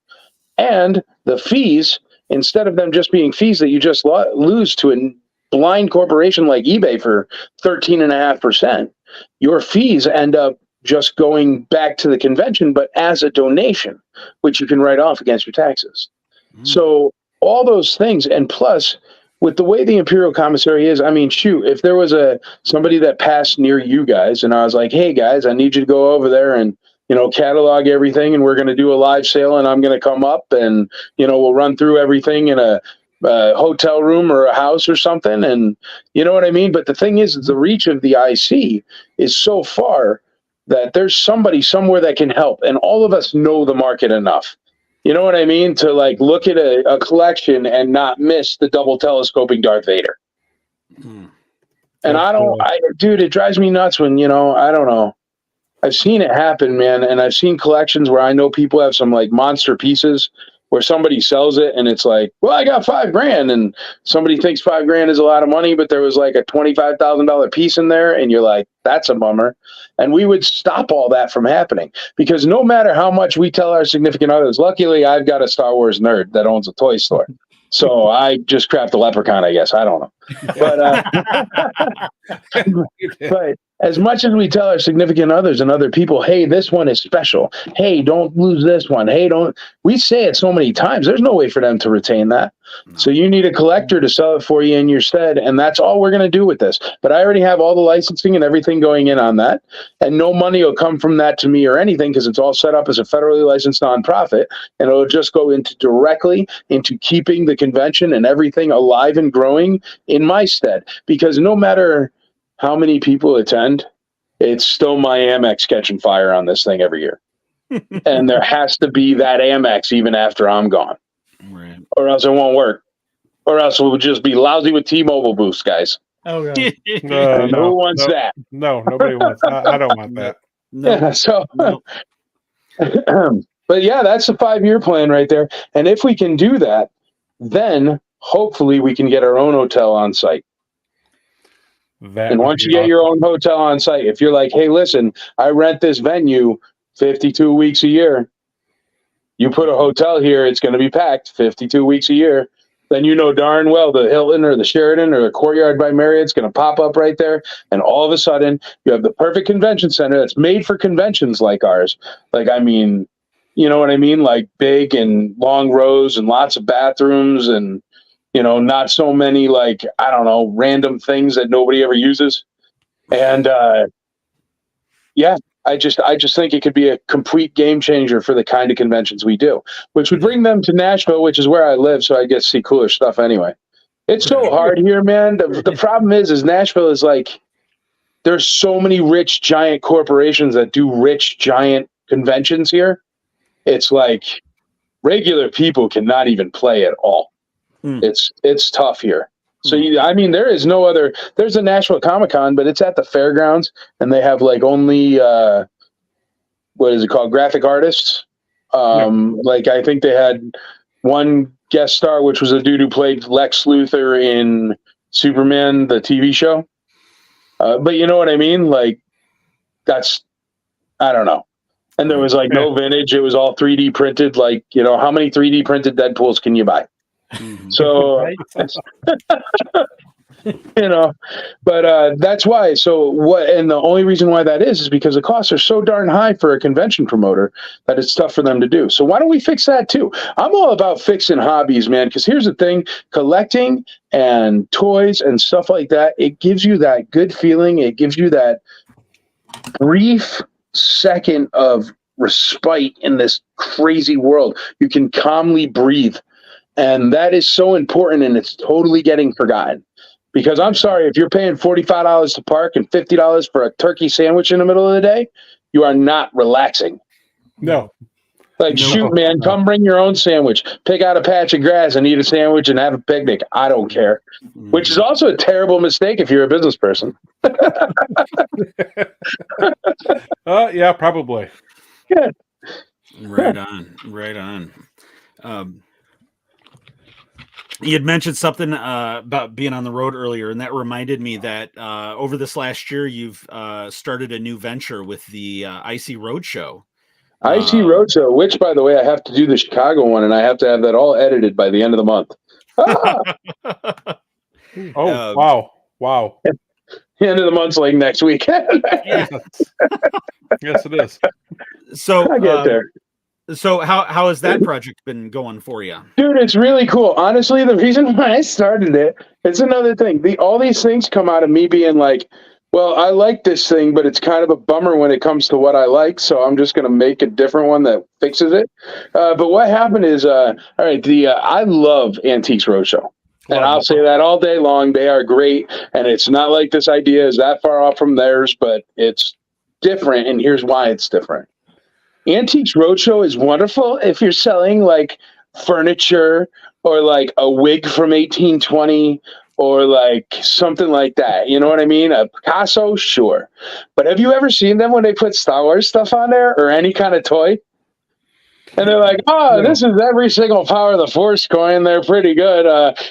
Speaker 1: And the fees, instead of them just being fees that you just lose to a blind corporation like eBay for 13.5%, your fees end up just going back to the convention, but as a donation, which you can write off against your taxes. So all those things, and plus, with the way the Imperial Commissary is, I mean, shoot, if there was somebody that passed near you guys and I was like, hey guys, I need you to go over there and, catalog everything, and we're going to do a live sale, and I'm going to come up and, we'll run through everything in a hotel room or a house or something. And you know what I mean? But the thing is, the reach of the IC is so far that there's somebody somewhere that can help. And all of us know the market enough. You know what I mean? To like look at a collection and not miss the double telescoping Darth Vader. And dude, it drives me nuts when, I don't know. I've seen it happen, man. And I've seen collections where I know people have some like monster pieces where somebody sells it and it's like, well, I got $5,000, and somebody thinks $5,000 is a lot of money, but there was like a $25,000 piece in there. And you're like, that's a bummer. And we would stop all that from happening, because no matter how much we tell our significant others, luckily I've got a Star Wars nerd that owns a toy store. So I just crapped a leprechaun, I guess. I don't know. But as much as we tell our significant others and other people, hey, this one is special. Hey, don't lose this one. Hey, don't. We say it so many times. There's no way for them to retain that. No. So you need a collector to sell it for you in your stead, and that's all we're going to do with this. But I already have all the licensing and everything going in on that, and no money will come from that to me or anything because it's all set up as a federally licensed nonprofit, and it'll just go directly into keeping the convention and everything alive and growing in my stead. Because no matter how many people attend, it's still my Amex catching fire on this thing every year. And there has to be that Amex even after I'm gone.
Speaker 2: Right.
Speaker 1: Or else it won't work. Or else we'll just be lousy with T-Mobile boosts, guys.
Speaker 4: Oh, God.
Speaker 1: Who wants that?
Speaker 3: No, nobody wants I don't want that.
Speaker 2: No.
Speaker 1: Yeah, so,
Speaker 2: No.
Speaker 1: but yeah, that's the 5-year plan right there. And if we can do that, then hopefully we can get our own hotel on site. And once you get your own hotel on site, if you're like, hey, listen, I rent this venue 52 weeks a year. You put a hotel here, it's going to be packed 52 weeks a year. Then you know darn well the Hilton or the Sheraton or the Courtyard by Marriott's going to pop up right there. And all of a sudden, you have the perfect convention center that's made for conventions like ours. Like, I mean, you know what I mean? Like big and long rows and lots of bathrooms and, you know, not so many, like, I don't know, random things that nobody ever uses. And yeah, I just think it could be a complete game changer for the kind of conventions we do, which would bring them to Nashville, which is where I live. So I get to see cooler stuff anyway. It's so hard here, man. The problem is Nashville is like, there's so many rich giant corporations that do rich giant conventions here. It's like regular people cannot even play at all. It's tough here. So, I mean, there is no other, there's a Nashville Comic-Con, but it's at the fairgrounds and they have like only, what is it called? Graphic artists. Like I think they had one guest star, which was a dude who played Lex Luthor in Superman, the TV show. But you know what I mean? Like that's, I don't know. And there was like no vintage. It was all 3D printed. Like, you know, how many 3D printed Deadpools can you buy? So, you know, but that's why. So what? And the only reason why that is because the costs are so darn high for a convention promoter that it's tough for them to do. So why don't we fix that too? I'm all about fixing hobbies, man. Because here's the thing: collecting and toys and stuff like that. It gives you that good feeling. It gives you that brief second of respite in this crazy world. You can calmly breathe. And that is so important, and it's totally getting forgotten. Because I'm sorry, if you're paying $45 to park and $50 for a turkey sandwich in the middle of the day, you are not relaxing.
Speaker 3: No.
Speaker 1: Like, shoot, man, come bring your own sandwich. Pick out a patch of grass and eat a sandwich and have a picnic. I don't care. Which is also a terrible mistake if you're a business person.
Speaker 3: Yeah, probably.
Speaker 1: Yeah.
Speaker 2: Right on. Right on. You had mentioned something about being on the road earlier, and that reminded me that over this last year, you've started a new venture with the IC Roadshow.
Speaker 1: IC Roadshow, which, by the way, I have to do the Chicago one, and I have to have that all edited by the end of the month.
Speaker 3: Wow.
Speaker 1: The end of the month's like next week.
Speaker 2: Yeah.
Speaker 3: Yes, it is.
Speaker 2: So
Speaker 1: I get there.
Speaker 2: So how has that project been going for you?
Speaker 1: Dude, it's really cool. Honestly, the reason why I started it, it's another thing. All these things come out of me being like, well, I like this thing, but it's kind of a bummer when it comes to what I like, so I'm just going to make a different one that fixes it. But what happened is, all right, I love Antiques Roadshow. And I'll say that all day long. They are great, and it's not like this idea is that far off from theirs, but it's different, and here's why it's different. Antiques Roadshow is wonderful if you're selling like furniture or like a wig from 1820 or like something like that. You know what I mean? A Picasso, sure. But have you ever seen them when they put Star Wars stuff on there or any kind of toy? And they're like, this is every single Power of the Force coin. They're pretty good.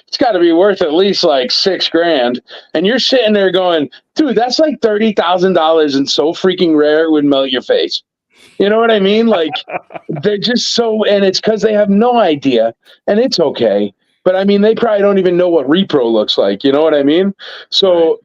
Speaker 1: It's got to be worth at least like $6,000. And you're sitting there going, dude, that's like $30,000 and so freaking rare it would melt your face. You know what I mean? Like, they're just so, and it's because they have no idea, and it's okay. But I mean, they probably don't even know what repro looks like. You know what I mean? So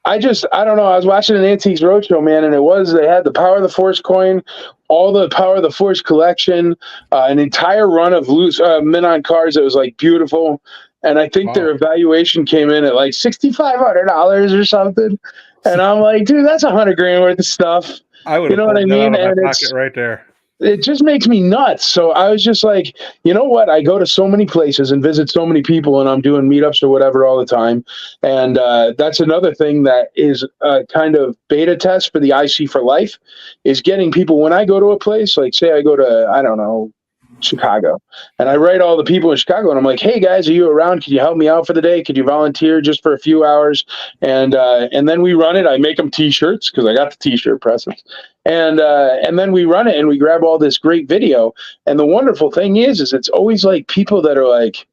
Speaker 1: I don't know. I was watching an Antiques Roadshow, man, and they had the Power of the Force coin, all the Power of the Force collection, an entire run of loose Minon cards that was like beautiful. And I think their evaluation came in at like $6,500 or something. And I'm like, dude, that's $100,000 worth of stuff.
Speaker 3: I would have pulled that out of my pocket right there.
Speaker 1: It just makes me nuts. So I was just like, you know what? I go to so many places and visit so many people, and I'm doing meetups or whatever all the time. And that's another thing that is a kind of beta test for the IC for Life, is getting people, when I go to a place, like say I go to, I don't know, Chicago, and I write all the people in Chicago, and I'm like, hey guys, are you around? Could you help me out for the day? Could you volunteer just for a few hours? And then we run it. I make them t-shirts because I got the t-shirt presses, and then we run it and we grab all this great video. And the wonderful thing is it's always like people that are like,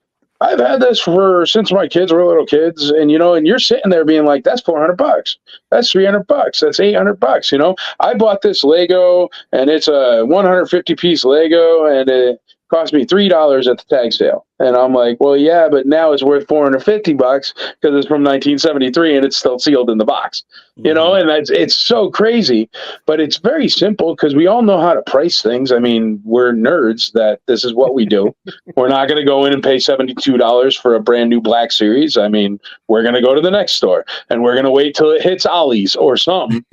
Speaker 1: I've had this since my kids were little kids, and and you're sitting there being like, that's $400, that's $300, that's $800. I bought this Lego, and it's a 150 piece Lego, and it cost me $3 at the tag sale. And I'm like, well, yeah, but now it's worth $450 because it's from 1973 and it's still sealed in the box. And it's so crazy, but it's very simple because we all know how to price things. I mean, we're nerds that this is what we do. We're not going to go in and pay $72 for a brand new Black Series. I mean, we're going to go to the next store and we're going to wait till it hits Ollie's or something,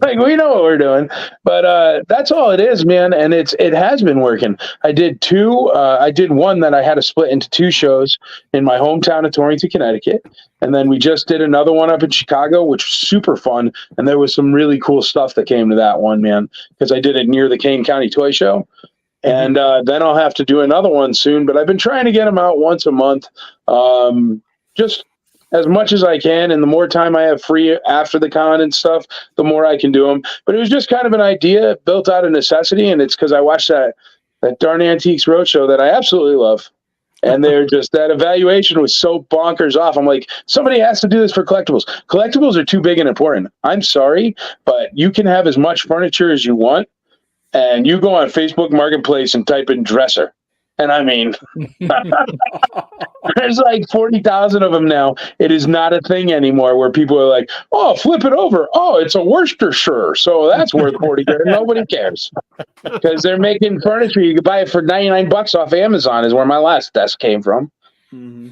Speaker 1: like we know what we're doing, but that's all it is, man. And it has been working. I did one that I had to split into 2 shows in my hometown of Torrington, Connecticut. And then we just did another one up in Chicago, which was super fun. And there was some really cool stuff that came to that one, man, because I did it near the Kane County Toy Show. And then I'll have to do another one soon. But I've been trying to get them out once a month, just as much as I can. And the more time I have free after the con and stuff, the more I can do them. But it was just kind of an idea built out of necessity. And it's because I watched that darn Antiques Roadshow that I absolutely love. And they're just, that evaluation was so bonkers off. I'm like, somebody has to do this for collectibles. Collectibles are too big and important. I'm sorry, but you can have as much furniture as you want. And you go on Facebook Marketplace and type in dresser. And I mean, there's like 40,000 of them now. It is not a thing anymore where people are like, oh, flip it over. Oh, it's a Worcestershire. So that's worth 40. Nobody cares because they're making furniture. You can buy it for $99 off Amazon is where my last desk came from.
Speaker 2: Mm-hmm.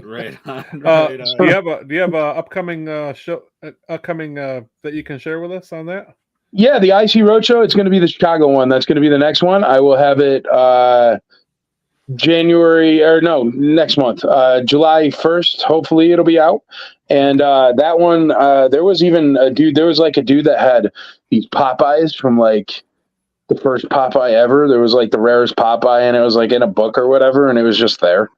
Speaker 2: Right.
Speaker 3: Do you have a upcoming show that you can share with us on that?
Speaker 1: Yeah, the IC Roadshow. It's going to be the Chicago one. That's going to be the next one. I will have it next month, July 1st. Hopefully it'll be out. And that one, there was even a dude that had these Popeyes from like the first Popeye ever. There was like the rarest Popeye, and it was like in a book or whatever, and it was just there.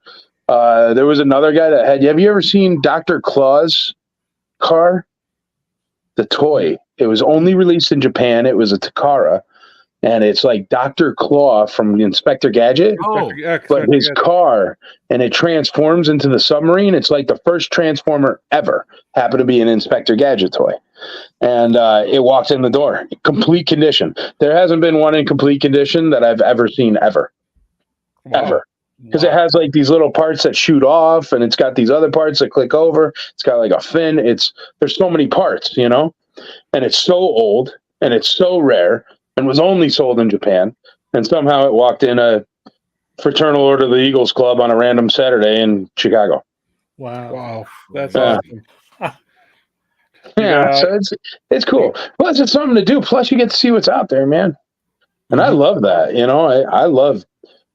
Speaker 1: There was another guy that had, have you ever seen Dr. Claw's car? The toy. It was only released in Japan. It was a Takara. And it's like Dr. Claw from Inspector Gadget, but his car, and it transforms into the submarine. It's like the first Transformer ever happened to be an Inspector Gadget toy. And it walked in the door, complete condition. There hasn't been one in complete condition that I've ever seen ever. Wow. Ever. Because it has like these little parts that shoot off, and it's got these other parts that click over. It's got like a fin. There's so many parts, and it's so old and it's so rare and was only sold in Japan. And somehow it walked in a Fraternal Order of the Eagles Club on a random Saturday in Chicago.
Speaker 3: Wow. That's awesome.
Speaker 1: Yeah, so it's cool. Plus, it's something to do. Plus, you get to see what's out there, man. And I love that. I love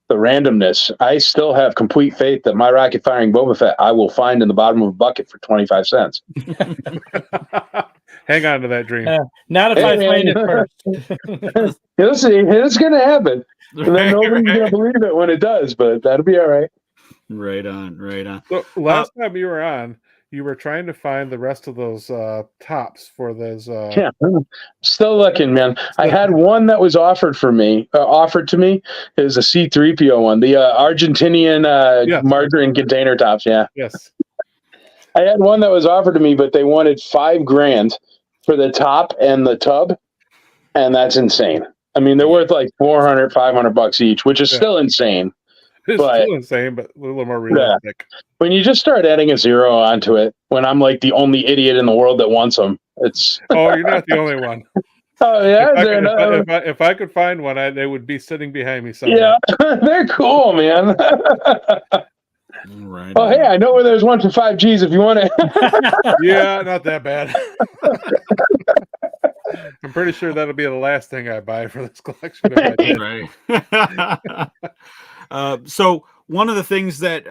Speaker 1: the randomness. I still have complete faith that my rocket firing Boba Fett I will find in the bottom of a bucket for 25 cents.
Speaker 3: Hang on to that dream.
Speaker 4: Not if I find it first.
Speaker 1: You'll see. It's going to happen. And then nobody's going to believe it when it does, but that'll be all right.
Speaker 2: Right on.
Speaker 3: So last time you were on, you were trying to find the rest of those tops for those.
Speaker 1: Yeah, still looking, man. I had one that was offered to me. It was a C-3PO one, the Argentinian margarine container tops. Yeah.
Speaker 3: Yes.
Speaker 1: I had one that was offered to me, but they wanted $5,000 for the top and the tub, and that's insane. I mean, they're worth like $400, $500 each, which is still insane.
Speaker 3: It's still insane, but a little more realistic.
Speaker 1: Yeah. When you just start adding a zero onto it, when I'm like the only idiot in the world that wants them, it's.
Speaker 3: Oh, you're not the only one.
Speaker 1: Oh yeah,
Speaker 3: if I could find one, they would be sitting behind me somewhere.
Speaker 1: Yeah, they're cool, man.
Speaker 2: Right.
Speaker 1: Oh, hey, I know where there's one for 5Gs if you want it.
Speaker 3: Yeah, not that bad. I'm pretty sure that'll be the last thing I buy for this collection.
Speaker 2: Right. So one of the things that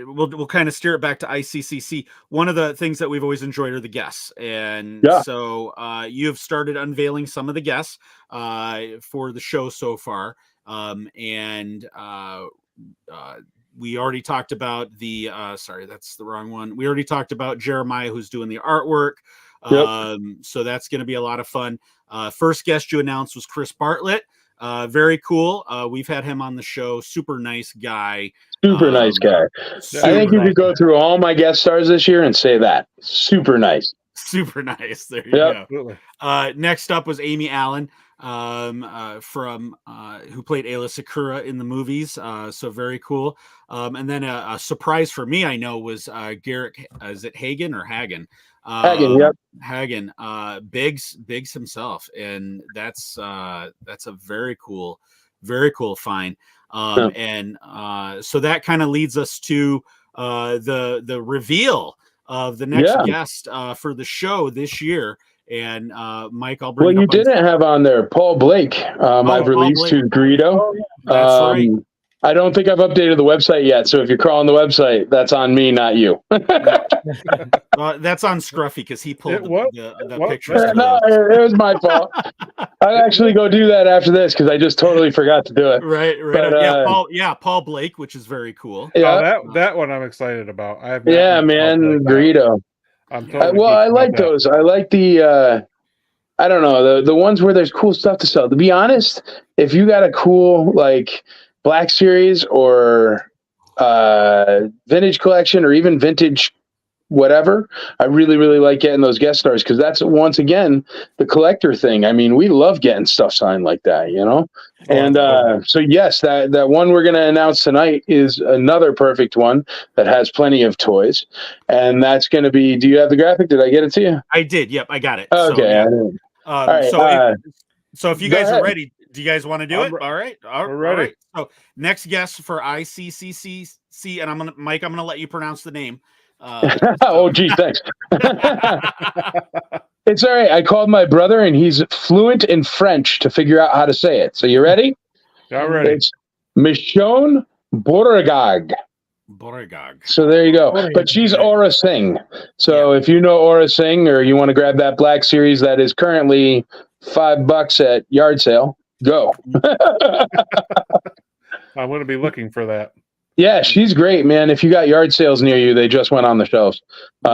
Speaker 2: we'll kind of steer it back to ICCC. One of the things that we've always enjoyed are the guests, and so you have started unveiling some of the guests for the show so far, and we already talked about the sorry, that's the wrong one. We already talked about Jeremiah, who's doing the artwork. So that's going to be a lot of fun. First guest you announced was Chris Bartlett. Very cool. We've had him on the show. Super nice guy.
Speaker 1: Super nice guy. I think you could go through all my guest stars this year and say that. Super nice.
Speaker 2: Super nice. There you go. Next up was Amy Allen, from who played Ayla Sakura in the movies. So very cool. And then a surprise for me, I know, was Garrett. Is it Hagen or Hagen?
Speaker 1: Hagen, yep.
Speaker 2: Hagen, Biggs himself, and that's a very cool find. And so that kind of leads us to the reveal of the next guest for the show this year. And Mike, I'll bring.
Speaker 1: Well, you didn't have on there Paul Blake. I've released to Greedo.
Speaker 2: Oh, yeah. That's right.
Speaker 1: I don't think I've updated the website yet, so if you're crawling the website, that's on me, not you.
Speaker 2: That's on Scruffy because he pulled the pictures.
Speaker 1: No, it was my fault. I'll actually go do that after this because I just totally forgot to do it.
Speaker 2: Right. But, Paul Blake, which is very cool.
Speaker 3: Yeah, that one I'm excited about. I have
Speaker 1: man, Greedo. I like those. I like the I don't know, the ones where there's cool stuff to sell. To be honest, if you got a cool like Black Series or vintage collection or even vintage whatever, I really, really like getting those guest stars because that's once again the collector thing. I mean, we love getting stuff signed like that, you know? And so yes, that one we're going to announce tonight is another perfect one that has plenty of toys. And that's going to be, do you have the graphic? Did I get it to you?
Speaker 2: I did. Yep, I got it.
Speaker 1: Okay.
Speaker 2: All right, so if you guys are ready, do you guys want to do it? All right.
Speaker 3: We're ready.
Speaker 2: All right. So next guest for ICCC, and I'm gonna let you pronounce the name.
Speaker 1: Oh, gee, thanks. It's all right. I called my brother, and he's fluent in French to figure out how to say it. So you ready?
Speaker 3: Yeah, ready.
Speaker 1: It's Michonne Beauregard. So there you go. But she's Aura Singh. So if you know Aura Singh or you want to grab that Black Series that is currently $5 at yard sale, go.
Speaker 3: I'm going to be looking for that.
Speaker 1: Yeah, she's great, man. If you got yard sales near you, they just went on the shelves.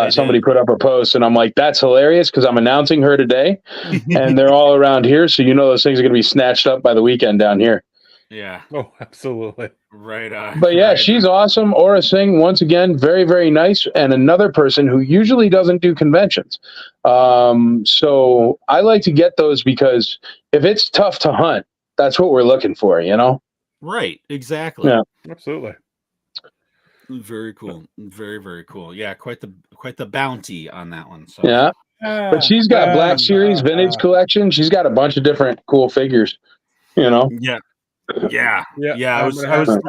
Speaker 1: Somebody put up a post, and I'm like, that's hilarious because I'm announcing her today, and they're all around here. So you know those things are going to be snatched up by the weekend down here.
Speaker 2: Yeah.
Speaker 3: Oh, absolutely.
Speaker 2: Right.
Speaker 1: But yeah, she's awesome. Aura Singh, once again, very, very nice. And another person who usually doesn't do conventions. So I like to get those because if it's tough to hunt, that's what we're looking for, you know?
Speaker 2: Right. Exactly.
Speaker 1: Yeah.
Speaker 3: Absolutely.
Speaker 2: Very cool. Very, very cool. Yeah. Quite the bounty on that one. So
Speaker 1: yeah. But she's got Black Series vintage collection. She's got a bunch of different cool figures, you know?
Speaker 2: Yeah.
Speaker 3: I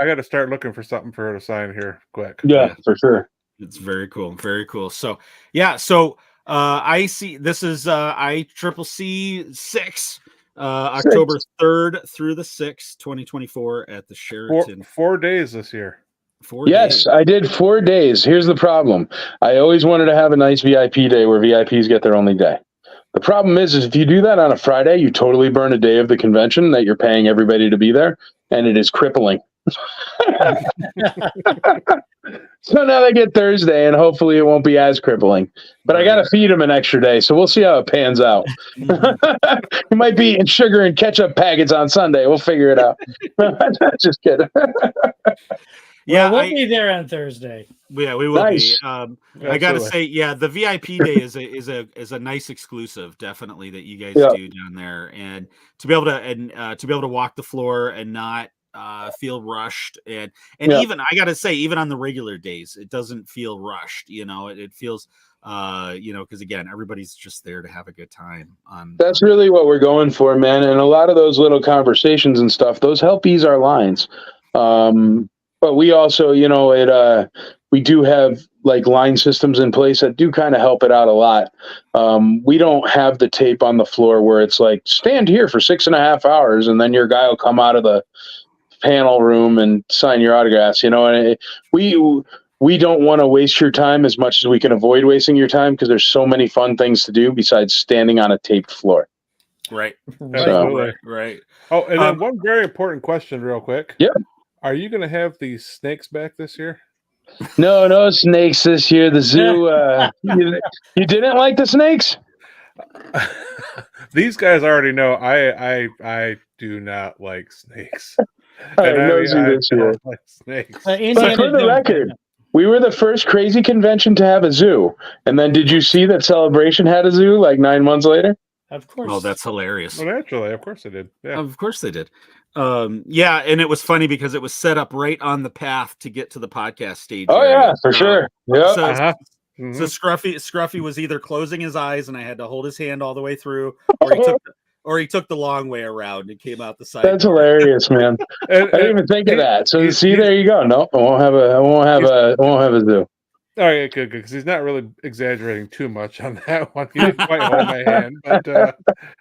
Speaker 3: got to start looking for something for her to sign here quick.
Speaker 1: Yeah, for sure.
Speaker 2: It's very cool. Very cool. So yeah. So I see this is ICCC 6, October 3rd through the 6th, 2024 at the Sheraton.
Speaker 3: 4 days this year.
Speaker 2: 4 days.
Speaker 1: I did 4 days. Here's the problem. I always wanted to have a nice VIP day where VIPs get their only day. The problem is if you do that on a Friday, you totally burn a day of the convention that you're paying everybody to be there, and it is crippling. So now they get Thursday, and hopefully it won't be as crippling. But I got to feed them an extra day, so we'll see how it pans out. You might be eating sugar and ketchup packets on Sunday. We'll figure it out. Just kidding.
Speaker 4: Yeah, we'll be there on Thursday.
Speaker 2: Yeah, we will be. I gotta say, the VIP day is a nice exclusive, definitely, that you guys do down there, and to be able to walk the floor and not feel rushed, and
Speaker 1: Yeah.
Speaker 2: even I gotta say, even on the regular days, it doesn't feel rushed. It feels because again, everybody's just there to have a good time.
Speaker 1: That's really what we're going for, man. And a lot of those little conversations and stuff, those help ease our lines. But we also, we do have like line systems in place that do kind of help it out a lot. We don't have the tape on the floor where it's like, stand here for 6.5 hours and then your guy will come out of the panel room and sign your autographs, and we don't want to waste your time as much as we can avoid wasting your time, because there's so many fun things to do besides standing on a taped floor.
Speaker 2: Right.
Speaker 3: Right. Oh, and then one very important question real quick.
Speaker 1: Yeah.
Speaker 3: Are you going to have these snakes back this year?
Speaker 1: No snakes this year. The zoo, you didn't like the snakes?
Speaker 3: These guys already know I do not like snakes.
Speaker 1: I don't
Speaker 3: like snakes.
Speaker 1: But for the record, we were the first crazy convention to have a zoo. And then did you see that Celebration had a zoo like 9 months later?
Speaker 4: Of course.
Speaker 2: Oh, that's hilarious.
Speaker 3: Well, naturally, of course they did. Yeah.
Speaker 2: Of course they did. Yeah, and it was funny because it was set up right on the path to get to the podcast stage.
Speaker 1: Oh yeah, for sure. Yeah.
Speaker 2: So Scruffy was either closing his eyes and I had to hold his hand all the way through, or he took the long way around and came out the side.
Speaker 1: That's hilarious, man. I didn't even think of that. So there you go. No, I won't have a zoo.
Speaker 3: All right, good, because he's not really exaggerating too much on that one. He didn't quite hold my hand, but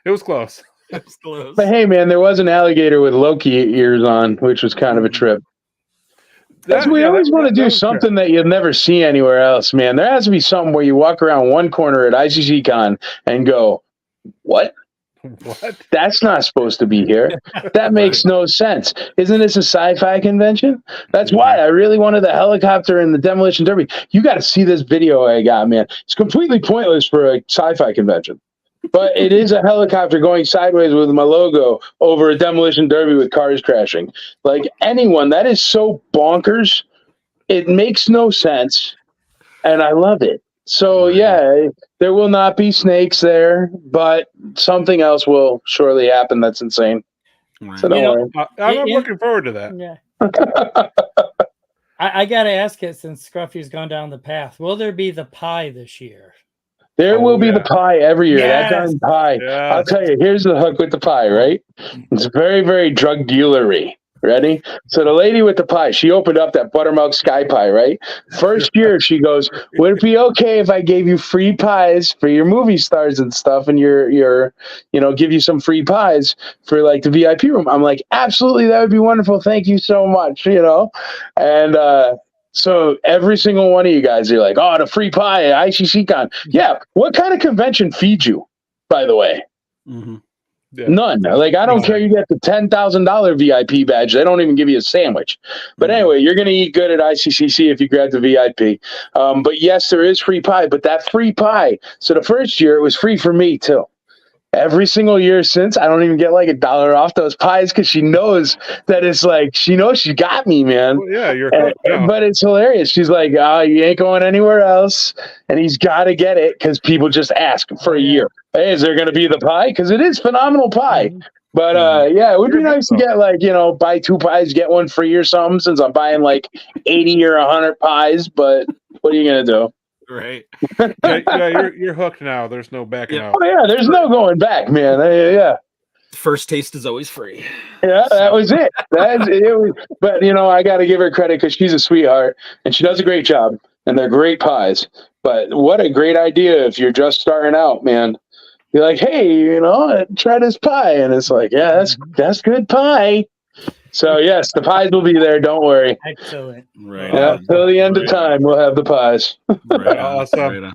Speaker 3: it was close.
Speaker 2: It was close.
Speaker 1: But hey, man, there was an alligator with Loki ears on, which was kind of a trip. We always want to do something that you'll never see anywhere else, man. There has to be something where you walk around one corner at ICCCon and go, what?
Speaker 3: What?
Speaker 1: That's not supposed to be here. That makes no sense. Isn't this a sci-fi convention? That's why I really wanted the helicopter and the demolition derby. You got to see this video I got, man. It's completely pointless for a sci-fi convention, but it is a helicopter going sideways with my logo over a demolition derby with cars crashing. Like anyone, that is so bonkers. It makes no sense, and I love it. So yeah, there will not be snakes there, but something else will surely happen that's insane. So don't worry.
Speaker 3: I'm looking forward to that.
Speaker 4: Yeah. I got to ask it, since Scruffy's gone down the path. Will there be the pie this year?
Speaker 1: There will be the pie every year.
Speaker 4: Yes.
Speaker 1: That darn pie. Yes. I'll tell you, here's the hook with the pie, right? It's very, very drug dealery. Ready? So the lady with the pie, she opened up that buttermilk sky pie, right? First year, she goes, would it be okay if I gave you free pies for your movie stars and stuff, and give you some free pies for like the VIP room? I'm like, absolutely, that would be wonderful. Thank you so much, And so every single one of you guys are like, oh, the free pie at ICCCon. Yeah. What kind of convention feeds you, by the way?
Speaker 2: Mm-hmm.
Speaker 3: Yeah.
Speaker 1: None. Like, I don't care. You get the $10,000 VIP badge. They don't even give you a sandwich. But anyway, you're going to eat good at ICCC if you grab the VIP. But yes, there is free pie, but that free pie. So the first year it was free for me too. Every single year since, I don't even get like $1 off those pies, because she knows that it's like, she knows she got me, man.
Speaker 3: Well, yeah, you're
Speaker 1: but it's hilarious. She's like, oh, you ain't going anywhere else. And he's got to get it because people just ask for a year. Hey, is there going to be the pie? Because it is phenomenal pie. But yeah, it would be nice to get like, buy 2 pies, get 1 free or something, since I'm buying like 80 or 100 pies. But what are you going to do?
Speaker 2: Right.
Speaker 3: Yeah, you're hooked now. There's no backing out.
Speaker 1: Oh yeah, there's no going back, man. Yeah.
Speaker 2: First taste is always free.
Speaker 1: Yeah, that was it. But I got to give her credit because she's a sweetheart and she does a great job, and they're great pies. But what a great idea if you're just starting out, man. You're like, hey, try this pie, and it's like, yeah, that's good pie. So yes, the pies will be there. Don't worry.
Speaker 4: Excellent.
Speaker 2: Right.
Speaker 1: Yeah, till the end of time, we'll have the pies.
Speaker 2: Right.
Speaker 3: Awesome.
Speaker 2: Right.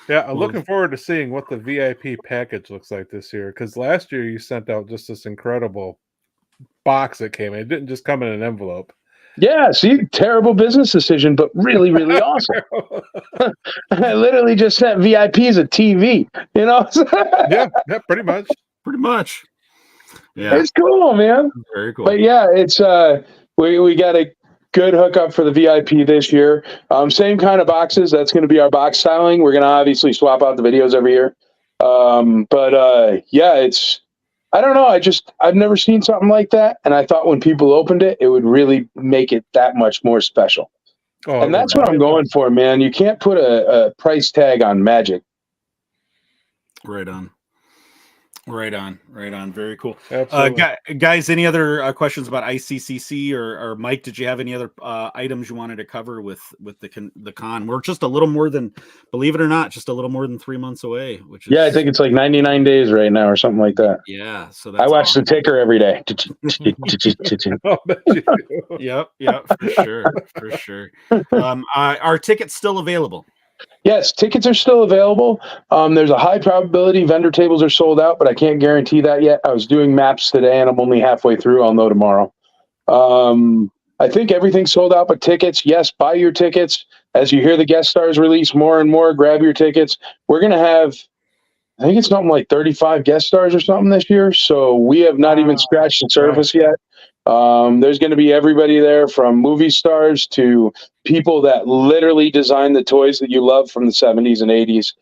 Speaker 3: Yeah, I'm looking forward to seeing what the VIP package looks like this year. Because last year you sent out just this incredible box that came in. It didn't just come in an envelope.
Speaker 1: Yeah, see, terrible business decision, but really, really awesome. I literally just sent VIPs a TV.
Speaker 3: Yeah, pretty much.
Speaker 2: Pretty much. Yeah,
Speaker 1: it's cool, man.
Speaker 2: Very cool.
Speaker 1: But yeah, it's we got a good hookup for the VIP this year. Same kind of boxes. That's going to be our box styling. We're going to obviously swap out the videos every year. But yeah, it's I don't know. I've never seen something like that. And I thought when people opened it, it would really make it that much more special.
Speaker 3: Oh,
Speaker 1: and that's what I'm going for, man. You can't put a price tag on magic.
Speaker 2: Right on. Right on. Very cool.
Speaker 3: Absolutely.
Speaker 2: Guys, any other questions about ICCC or Mike? Did you have any other items you wanted to cover with the con? We're just a little more than, believe it or not, just a little more than 3 months away. Which is,
Speaker 1: I think it's like 99 days right now or something like that.
Speaker 2: Yeah, so that's
Speaker 1: I watch the ticker every day.
Speaker 2: Yep, for sure. Are tickets still available?
Speaker 1: Yes, tickets are still available. There's a high probability vendor tables are sold out, but I can't guarantee that yet. I was doing maps today, and I'm only halfway through. I'll know tomorrow. I think everything's sold out, but tickets, yes, buy your tickets. As you hear the guest stars release more and more, grab your tickets. We're going to have, I think it's something like 35 guest stars or something this year, so we have not even scratched the surface yet. There's going to be everybody there, from movie stars to people that literally design the toys that you love from the 70s and 80s.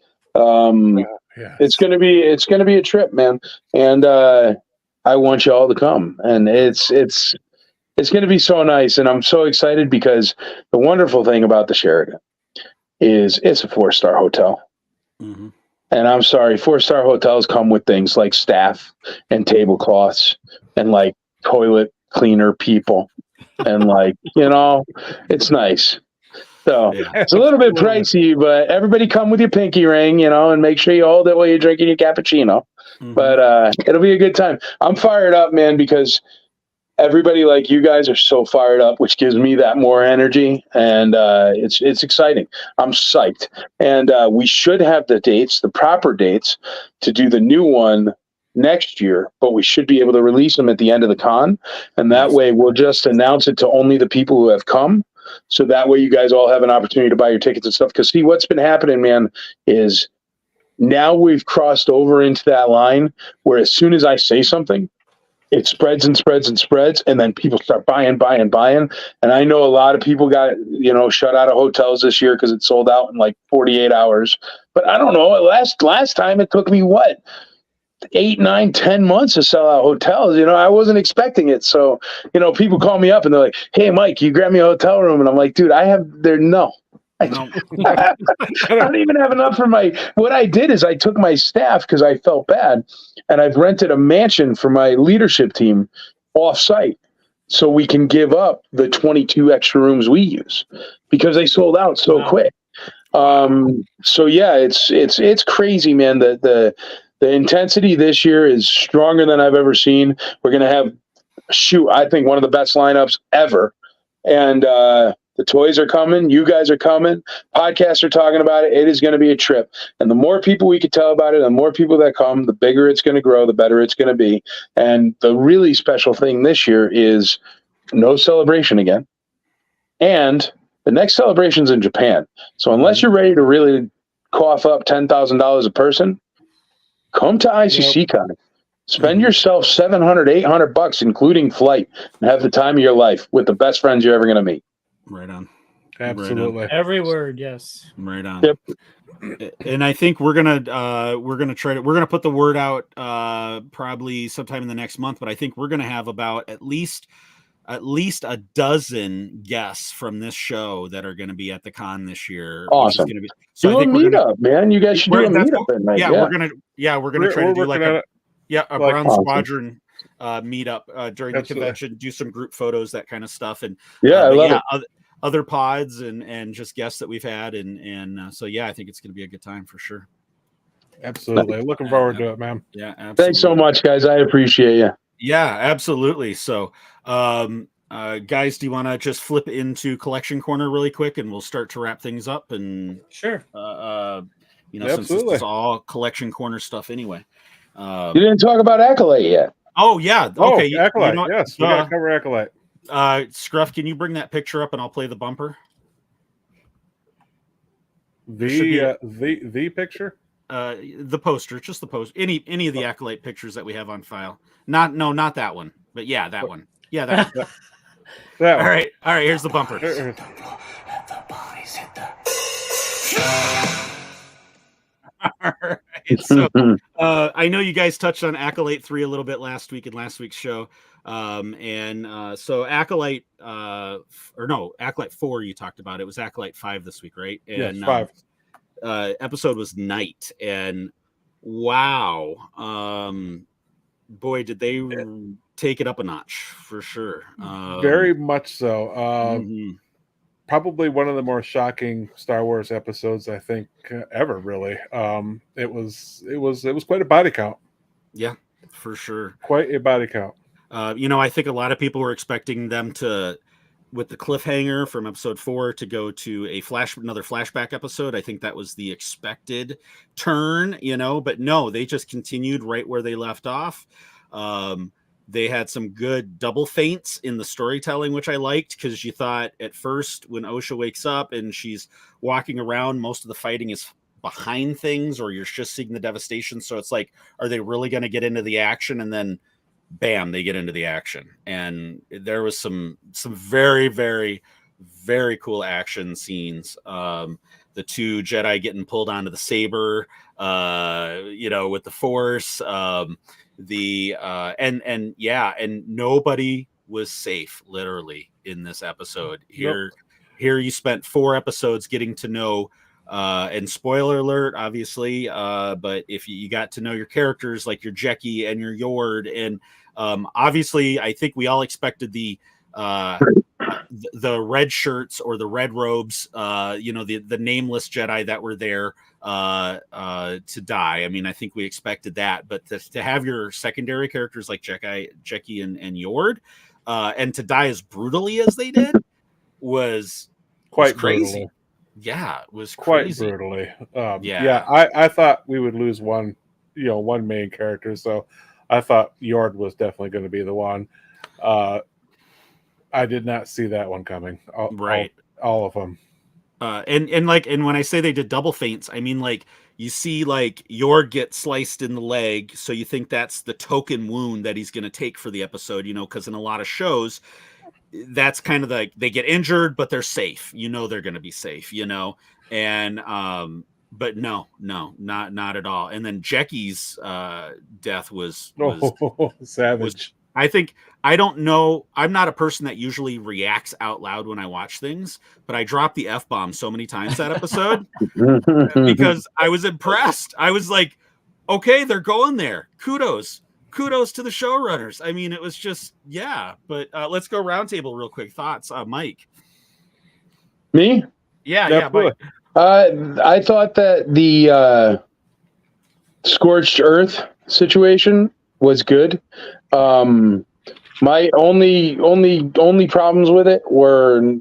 Speaker 3: Yes.
Speaker 1: It's going to be a trip, man. And I want you all to come. And it's going to be so nice. And I'm so excited because the wonderful thing about the Sheraton is it's a 4-star hotel.
Speaker 2: Mm-hmm.
Speaker 1: And I'm sorry, 4-star hotels come with things like staff and tablecloths and like toilet cleaner people, and like, it's nice. So it's a little bit pricey, but everybody come with your pinky ring, and make sure you hold it while you're drinking your cappuccino.
Speaker 2: Mm-hmm.
Speaker 1: But it'll be a good time. I'm fired up, man, because everybody like you guys are so fired up, which gives me that more energy, and it's exciting. I'm psyched, and we should have the proper dates to do the new one next year, but we should be able to release them at the end of the con, and that way we'll just announce it to only the people who have come, so that way you guys all have an opportunity to buy your tickets and stuff. Because see, what's been happening, man, is now we've crossed over into that line where as soon as I say something, it spreads and spreads and spreads, and then people start buying. And I know a lot of people got, shut out of hotels this year because it sold out in like 48 hours. But I don't know. Last time it took me 8, 9, 10 months to sell out hotels. I wasn't expecting it. So, people call me up and they're like, "Hey, Mike, you grab me a hotel room." And I'm like, "Dude, I don't even have enough for what I did is I took my staff because I felt bad, and I've rented a mansion for my leadership team off site so we can give up the 22 extra rooms we use because they sold out so quick. So yeah, it's crazy, man. The intensity this year is stronger than I've ever seen. We're going to have, I think one of the best lineups ever. And, the toys are coming. You guys are coming. Podcasts are talking about it. It is going to be a trip. And the more people we can tell about it, the more people that come, the bigger it's going to grow, the better it's going to be. And the really special thing this year is no celebration again. And the next celebration's in Japan. So unless you're ready to really cough up $10,000 a person, come to ICCCon. Spend yourself $700, $800, including flight, and have the time of your life with the best friends you're ever going to meet.
Speaker 2: Right on.
Speaker 3: Absolutely.
Speaker 2: Right on.
Speaker 4: Every word, yes.
Speaker 2: Right on.
Speaker 1: Yep.
Speaker 2: And I think we're gonna put the word out probably sometime in the next month, but I think we're gonna have about at least a dozen guests from this show that are going to be at the con this year.
Speaker 1: Awesome. So do a meetup, man. You guys should do a meetup at night.
Speaker 2: We're gonna try to do like a Brown Squadron meetup during the convention, do some group photos, that kind of stuff. And
Speaker 1: I love it.
Speaker 2: Other pods and just guests that we've had. And so, yeah, I think it's going to be a good time for sure.
Speaker 3: Absolutely. Looking forward to it, man.
Speaker 2: Yeah. Absolutely.
Speaker 1: Thanks so much, guys. I appreciate you.
Speaker 2: Yeah, absolutely. So, guys, do you want to just flip into Collection Corner really quick and we'll start to wrap things up? And
Speaker 4: sure.
Speaker 2: Since this is all Collection Corner stuff anyway.
Speaker 1: You didn't talk about Acolyte yet.
Speaker 2: Oh, yeah. Okay.
Speaker 3: Acolyte. Yes. We got to cover Acolyte.
Speaker 2: Scruff, can you bring that picture up and I'll play the bumper?
Speaker 3: The picture?
Speaker 2: The poster, just the poster. Any of the Acolyte pictures that we have on file. Not that one, but yeah, that one. Yeah, that one.
Speaker 3: That one.
Speaker 2: All right, here's the bumper. All right. it's so. I know you guys touched on Acolyte 3 a little bit last week in last week's show. So Acolyte, Acolyte 4 you talked about. It was Acolyte 5 this week, right? And
Speaker 3: yes,
Speaker 2: 5. Episode was Night, and wow, boy, did they take it up a notch for sure.
Speaker 3: Very much so.
Speaker 2: Mm-hmm.
Speaker 3: Probably one of the more shocking Star Wars episodes I think ever. Really, it was quite a body count.
Speaker 2: Yeah, for sure,
Speaker 3: quite a body count.
Speaker 2: I think a lot of people were expecting them to, with the cliffhanger from episode 4, to go to another flashback episode. I think that was the expected turn, but no, they just continued right where they left off. They had some good double feints in the storytelling, which I liked, because you thought at first when Osha wakes up and she's walking around, most of the fighting is behind things, or you're just seeing the devastation. So it's like, are they really going to get into the action? And then bam, they get into the action. And there was some very, very, very cool action scenes. The 2 Jedi getting pulled onto the saber, with the Force, and nobody was safe literally in this episode. Here you spent 4 episodes getting to know, and spoiler alert, obviously, but if you got to know your characters, like your Jecki and your Yord, and obviously I think we all expected the red shirts or the red robes, the nameless Jedi that were there to die. I mean, I think we expected that, but to have your secondary characters like Jecki and Yord, and to die as brutally as they did was
Speaker 3: quite
Speaker 2: crazy.
Speaker 3: Brutally.
Speaker 2: Yeah, it was
Speaker 3: quite
Speaker 2: crazy.
Speaker 3: brutally. I thought we would lose one main character, so I thought Yord was definitely going to be the one. I did not see that one coming. All of them.
Speaker 2: And when I say they did double feints, I mean, like, you see like Yord get sliced in the leg, so you think that's the token wound that he's going to take for the episode, because in a lot of shows that's kind of like they get injured but they're safe, they're going to be safe, and but no, not at all. And then Jecki's death was
Speaker 3: savage.
Speaker 2: I think, I don't know, I'm not a person that usually reacts out loud when I watch things, but I dropped the F-bomb so many times that episode because I was impressed. I was like, okay, they're going there. Kudos to the showrunners. I mean, it was just, yeah. But let's go roundtable real quick. Thoughts, Mike?
Speaker 1: Me?
Speaker 2: Yeah, Mike.
Speaker 1: I thought that the scorched earth situation was good. My only problems with it were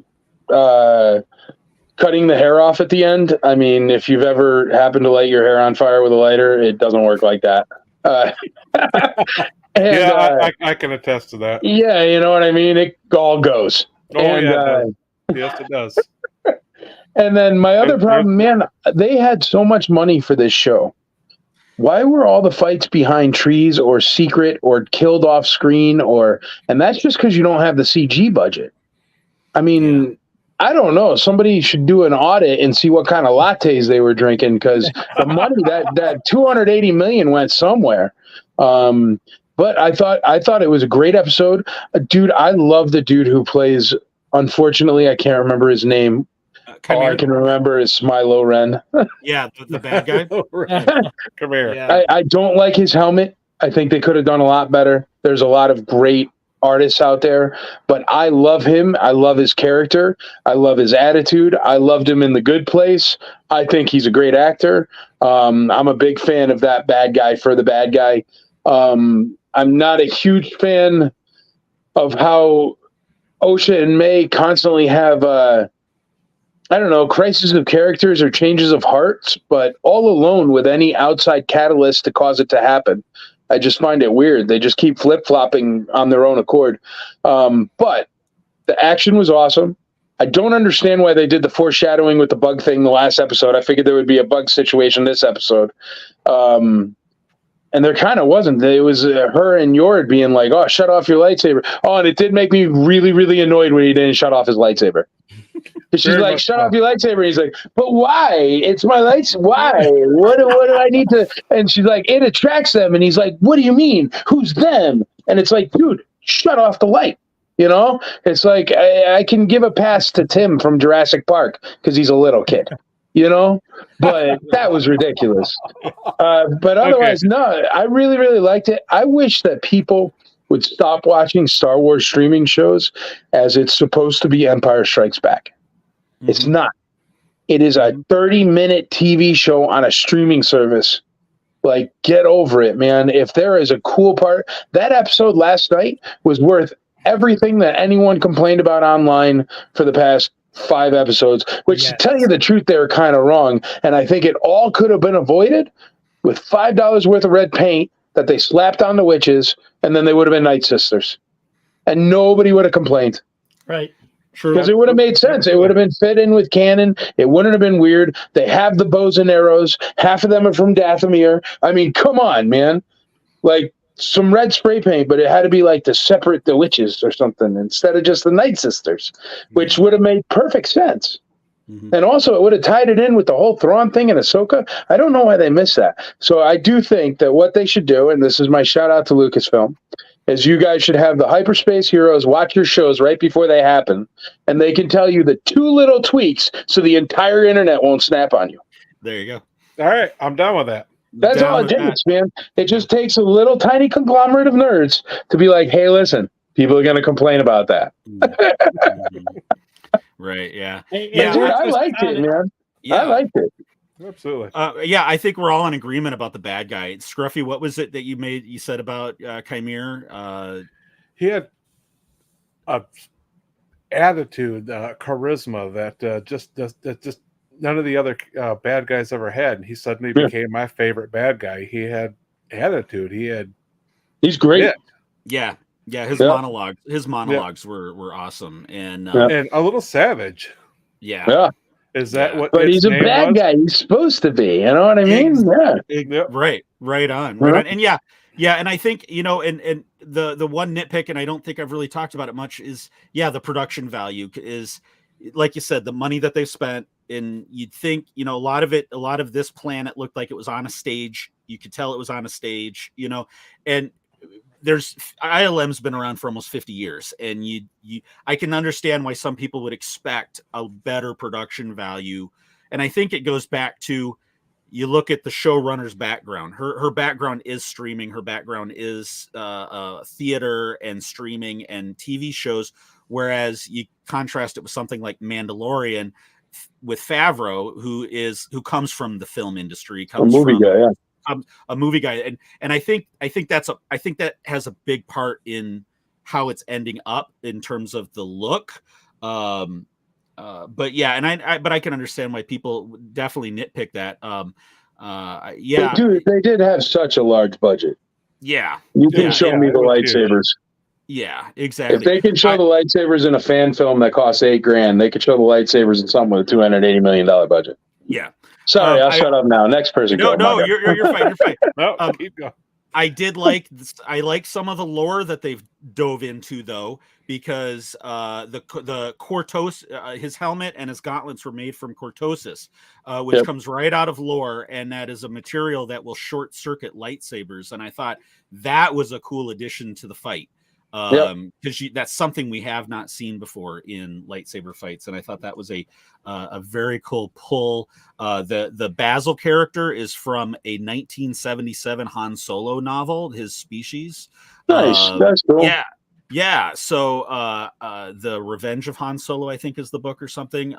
Speaker 1: cutting the hair off at the end. I mean, if you've ever happened to light your hair on fire with a lighter, it doesn't work like that.
Speaker 3: I can attest to that.
Speaker 1: Yeah, you know what I mean? It all goes.
Speaker 3: Yes, it does.
Speaker 1: And then my other problem, man, they had so much money for this show. Why were all the fights behind trees or secret or killed off screen? And that's just because you don't have the CG budget. I mean, I don't know. Somebody should do an audit and see what kind of lattes they were drinking, because the money that $280 million went somewhere. But I thought it was a great episode. Dude, I love the dude who plays. Unfortunately, I can't remember his name. All I can remember is Smilo Ren.
Speaker 2: Yeah, the bad guy.
Speaker 3: Come here.
Speaker 2: Yeah.
Speaker 1: I don't like his helmet. I think they could have done a lot better. There's a lot of great artists out there, but I love him. I love his character. I love his attitude. I loved him in The Good Place. I think he's a great actor. I'm a big fan of that bad guy for the bad guy. I'm not a huge fan of how Osha and May constantly have crisis of characters or changes of hearts, but all alone with any outside catalyst to cause it to happen. I just find it weird. They just keep flip-flopping on their own accord. But the action was awesome. I don't understand why they did the foreshadowing with the bug thing the last episode. I figured there would be a bug situation this episode. And there kind of wasn't. It was her and Yord being like, "Oh, shut off your lightsaber." Oh, and it did make me really, really annoyed when he didn't shut off his lightsaber. She's like, "Shut off your lightsaber." And he's like, "But why? It's my lights. Why? What do I need to?" And she's like, "It attracts them." And he's like, "What do you mean? Who's them?" And it's like, dude, shut off the light. You know, it's like I can give a pass to Tim from Jurassic Park because he's a little kid. You know, but that was ridiculous. But otherwise, no, I really, really liked it. I wish that people would stop watching Star Wars streaming shows as it's supposed to be Empire Strikes Back. Mm-hmm. It's not. It is a 30-minute TV show on a streaming service. Like, get over it, man. If there is a cool part, that episode last night was worth everything that anyone complained about online for the past 5 episodes, which to tell you the truth, they were kind of wrong. And I think it all could have been avoided with $5 worth of red paint that they slapped on the witches, and then they would have been Night Sisters. And nobody would have complained.
Speaker 4: Right.
Speaker 2: True.
Speaker 1: Because it would have made sense. It would have been fit in with canon. It wouldn't have been weird. They have the bows and arrows. Half of them are from Dathomir. I mean, come on, man. Like, some red spray paint, but it had to be like to separate the witches or something instead of just the Night Sisters, which would have made perfect sense. Mm-hmm. And also, it would have tied it in with the whole Thrawn thing in Ahsoka. I don't know why they missed that. So I do think that what they should do, and this is my shout out to Lucasfilm, is you guys should have the Hyperspace heroes watch your shows right before they happen, and they can tell you the 2 little tweaks so the entire internet won't snap on you.
Speaker 2: There you go.
Speaker 3: All right, I'm done with that.
Speaker 1: That's all it takes, man. It just takes a little tiny conglomerate of nerds to be like, hey, listen, people are going to complain about that.
Speaker 2: Right, yeah.
Speaker 1: Yeah, dude, I liked it, man. Yeah. I liked it.
Speaker 3: Absolutely.
Speaker 2: Yeah, I think we're all in agreement about the bad guy. Scruffy, what was it that you said about Chimere?
Speaker 3: He had a attitude, charisma that just none of the other bad guys ever had. And he suddenly became my favorite bad guy. He had attitude.
Speaker 1: He's great.
Speaker 2: Yeah. His monologues were awesome, and
Speaker 3: a little savage.
Speaker 2: Yeah.
Speaker 3: Is that what?
Speaker 1: But he's a bad guy. He's supposed to be. You know what I mean?
Speaker 2: Right on. And and I think and the one nitpick, and I don't think I've really talked about it much, is the production value is, like you said, the money that they've spent. And you'd think, a lot of this planet looked like it was on a stage. You could tell it was on a stage, and ILM's been around for almost 50 years. And I can understand why some people would expect a better production value. And I think it goes back to, you look at the showrunner's background. Her background is streaming. Her background is theater and streaming and TV shows. Whereas you contrast it with something like Mandalorian, with Favreau, who comes from the film industry, a movie guy, and I think that has a big part in how it's ending up in terms of the look. But I can understand why people definitely nitpick that.
Speaker 1: They did have such a large budget.
Speaker 2: Yeah,
Speaker 1: you can show me the lightsabers.
Speaker 2: Yeah, exactly.
Speaker 1: If they can show the lightsabers in a fan film that costs $8,000, they could show the lightsabers in something with a $280 million budget.
Speaker 2: Yeah.
Speaker 1: Sorry, I'll shut up now. Next person.
Speaker 2: No, you're fine. You're fine.
Speaker 3: No, keep going.
Speaker 2: I did like this. I like some of the lore that they've dove into, though, because the Cortos, his helmet and his gauntlets were made from cortosis, which comes right out of lore, and that is a material that will short circuit lightsabers. And I thought that was a cool addition to the fight. Because that's something we have not seen before in lightsaber fights, and I thought that was a very cool pull. The Basil character is from a 1977 Han Solo novel, his Species.
Speaker 1: Nice, that's cool.
Speaker 2: Yeah. So the Revenge of Han Solo, I think, is the book or something.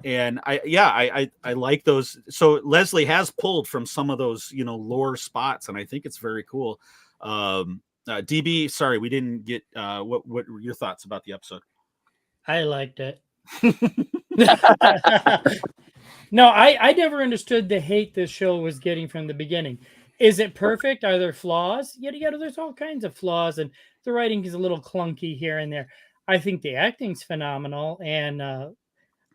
Speaker 2: And I like those. So Leslie has pulled from some of those lore spots, and I think it's very cool. DB, sorry, we didn't get what were your thoughts about the episode?
Speaker 4: I liked it. No, I never understood the hate this show was getting from the beginning. Is it perfect? Are there flaws? Yada, there's all kinds of flaws, and the writing is a little clunky here and there. I think the acting's phenomenal, and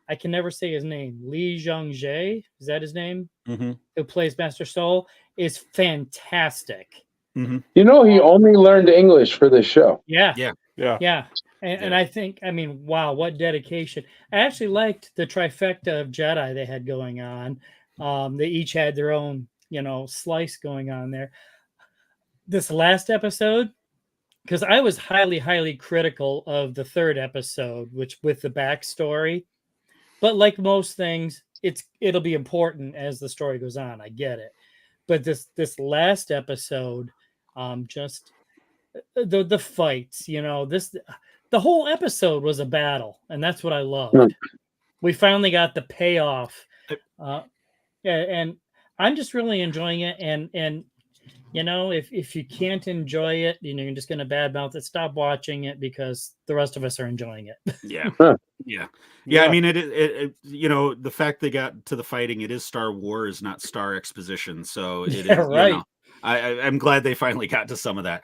Speaker 4: I can never say his name. Lee Jung-jae, is that his name?
Speaker 2: Mm-hmm.
Speaker 4: Who plays Master Soul, is fantastic.
Speaker 2: Mm-hmm.
Speaker 1: You know, he only learned English for this show.
Speaker 4: Yeah. And I think, I mean, wow, what dedication. I actually liked the trifecta of Jedi they had going on. They each had their own, slice going on there. This last episode, because I was highly, highly critical of the third episode, which with the backstory. But like most things, it'll be important as the story goes on. I get it. But this last episode, just the fights, the whole episode was a battle, and that's what I loved. We finally got the payoff. And I'm just really enjoying it. And if you can't enjoy it, you're just going to badmouth it. Stop watching it because the rest of us are enjoying it.
Speaker 2: Yeah. I mean, it the fact they got to the fighting, it is Star Wars, not Star Exposition. So it is,
Speaker 4: right.
Speaker 2: I'm glad they finally got to some of that.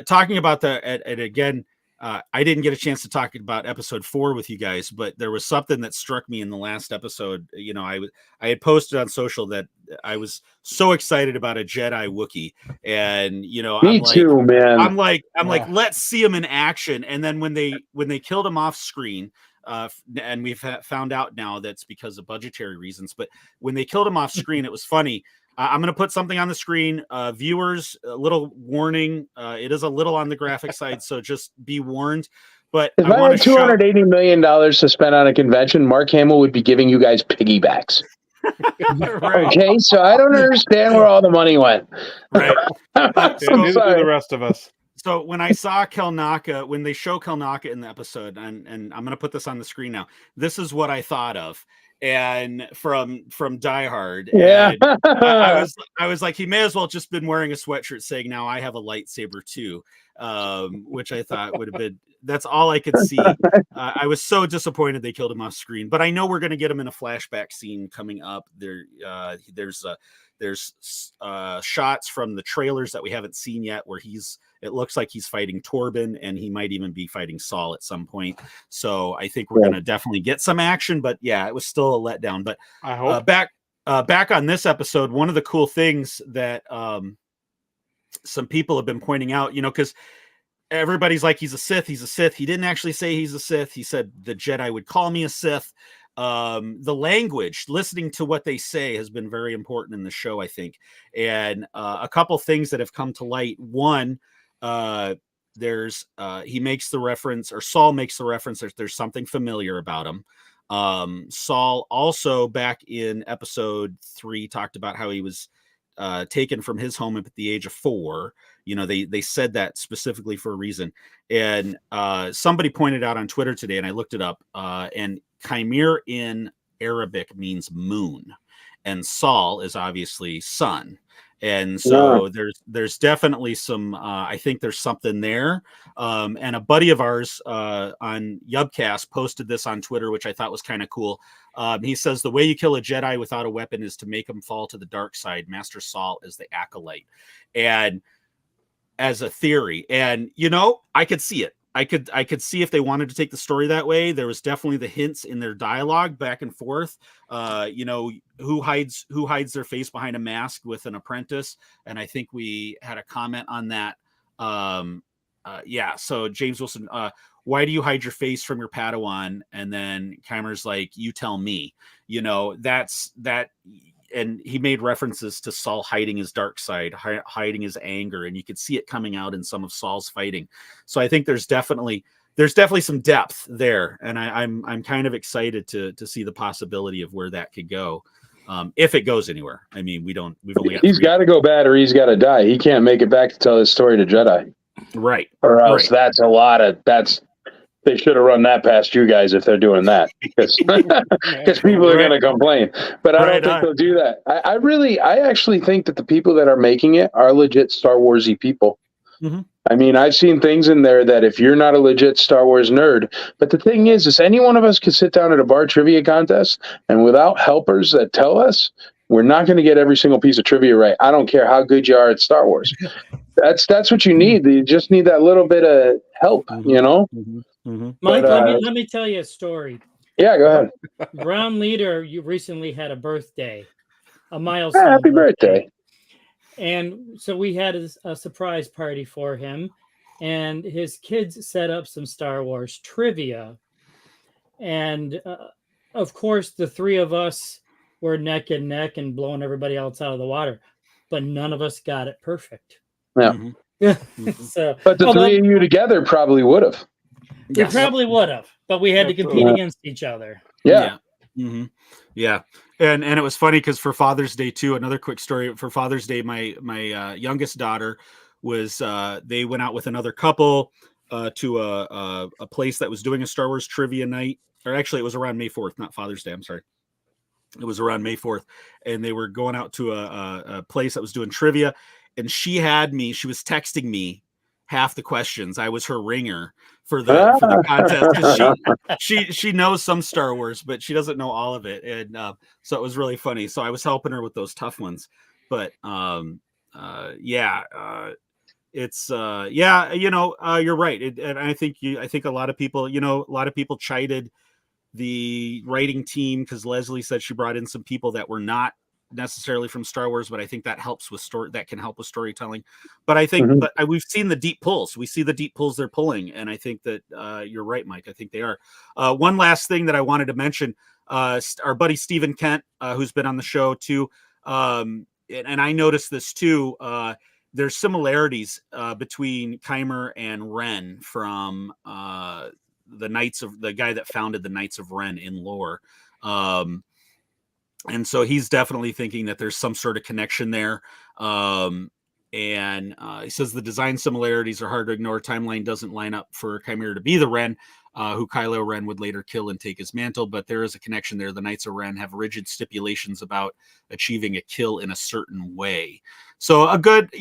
Speaker 2: Talking about and again, I didn't get a chance to talk about episode 4 with you guys, but there was something that struck me in the last episode. I had posted on social that I was so excited about a Jedi Wookiee, and
Speaker 1: Me too, man.
Speaker 2: I'm like, let's see him in action. And then when they killed him off screen, and we've found out now that's because of budgetary reasons. But when they killed him off screen, it was funny. I'm going to put something on the screen. Viewers, a little warning. It is a little on the graphic side, so just be warned. But
Speaker 1: if I had $280 million to spend on a convention, Mark Hamill would be giving you guys piggybacks. Right. Okay, so I don't understand where all the money went.
Speaker 2: Right.
Speaker 3: So sorry. The rest of us.
Speaker 2: So when I saw Kelnaka, when they show Kelnaka in the episode, and I'm going to put this on the screen now, this is what I thought of. And from Die Hard, and I was like, he may as well just been wearing a sweatshirt saying, "Now I have a lightsaber too," which I thought would have been. That's all I could see. I was so disappointed they killed him off screen, but I know we're going to get him in a flashback scene coming up. There's shots from the trailers that we haven't seen yet where it looks like he's fighting Torben, and he might even be fighting Saul at some point. So I think we're going to definitely get some action, but yeah, it was still a letdown. But
Speaker 3: I hope
Speaker 2: back on this episode, one of the cool things that some people have been pointing out, because everybody's like, he's a Sith. He didn't actually say he's a Sith. He said the Jedi would call me a Sith. The language, listening to what they say, has been very important in the show, I think. And a couple things that have come to light. One, he makes the reference, or Saul makes the reference, there's something familiar about him. Saul also, back in episode 3, talked about how he was taken from his home at the age of 4. They said that specifically for a reason. And somebody pointed out on Twitter today, and I looked it up, and Khmer in Arabic means moon, and Saul is obviously sun. And so there's definitely some, I think there's something there. And a buddy of ours on Yubcast posted this on Twitter, which I thought was kind of cool. He says, the way you kill a Jedi without a weapon is to make him fall to the dark side. Master Saul is the acolyte. And as a theory, and I could see it. I could see if they wanted to take the story that way. There was definitely the hints in their dialogue back and forth. Who hides their face behind a mask with an apprentice, and I think we had a comment on that. So James Wilson, why do you hide your face from your Padawan? And then Khmer's like, you tell me. That's that. And he made references to Saul hiding his dark side, hiding his anger, and you could see it coming out in some of Saul's fighting. So I think there's definitely some depth there, and I'm kind of excited to see the possibility of where that could go, if it goes anywhere. I mean, we've only
Speaker 1: he's got to go bad, or he's got to die. He can't make it back to tell his story to Jedi,
Speaker 2: right?
Speaker 1: Or else that's a lot of They should have run that past you guys if they're doing that, because people are going to complain. But I don't think they'll do that. I actually think that the people that are making it are legit Star Warsy people.
Speaker 2: Mm-hmm.
Speaker 1: I mean, I've seen things in there that if you're not a legit Star Wars nerd, but the thing is any one of us could sit down at a bar trivia contest, and without helpers that tell us, we're not going to get every single piece of trivia right. I don't care how good you are at Star Wars. That's what you need. You just need that little bit of help,
Speaker 2: Mm-hmm. Mm-hmm.
Speaker 4: Mike, let me tell you a story.
Speaker 1: Yeah, go ahead.
Speaker 4: Ground leader, you recently had a birthday, a milestone.
Speaker 1: Happy birthday.
Speaker 4: And so we had a surprise party for him, and his kids set up some Star Wars trivia. And of course, the three of us were neck and neck and blowing everybody else out of the water, but none of us got it perfect.
Speaker 1: Yeah.
Speaker 4: So,
Speaker 1: but the three of you together probably would have.
Speaker 4: We probably would have, but we had to compete against each other.
Speaker 1: Yeah.
Speaker 2: Yeah. And it was funny because for Father's Day too, another quick story for Father's Day, my youngest daughter was they went out with another couple to a place that was doing a Star Wars trivia night, or actually it was around May 4th, not Father's Day. I'm sorry. It was around May 4th, and they were going out to a place that was doing trivia, and she was texting me half the questions. I was her ringer for the contest. She knows some Star Wars, but she doesn't know all of it. And so it was really funny. So I was helping her with those tough ones, but it's you're right. And I think a lot of people chided the writing team because Leslie said she brought in some people that were not necessarily from Star Wars, but I think that helps with that can help with storytelling. But I think, we've seen the deep pulls. We see the deep pulls they're pulling, and I think that you're right, Mike. I think they are. One last thing that I wanted to mention: our buddy Stephen Kent, who's been on the show too, and I noticed this too. There's similarities between Keimer and Ren from the guy that founded the Knights of Ren in lore. And so he's definitely thinking that there's some sort of connection there. And he says the design similarities are hard to ignore. Timeline doesn't line up for Chimera to be the Ren, who Kylo Ren would later kill and take his mantle, but there is a connection there. The Knights of Ren have rigid stipulations about achieving a kill in a certain way. So a good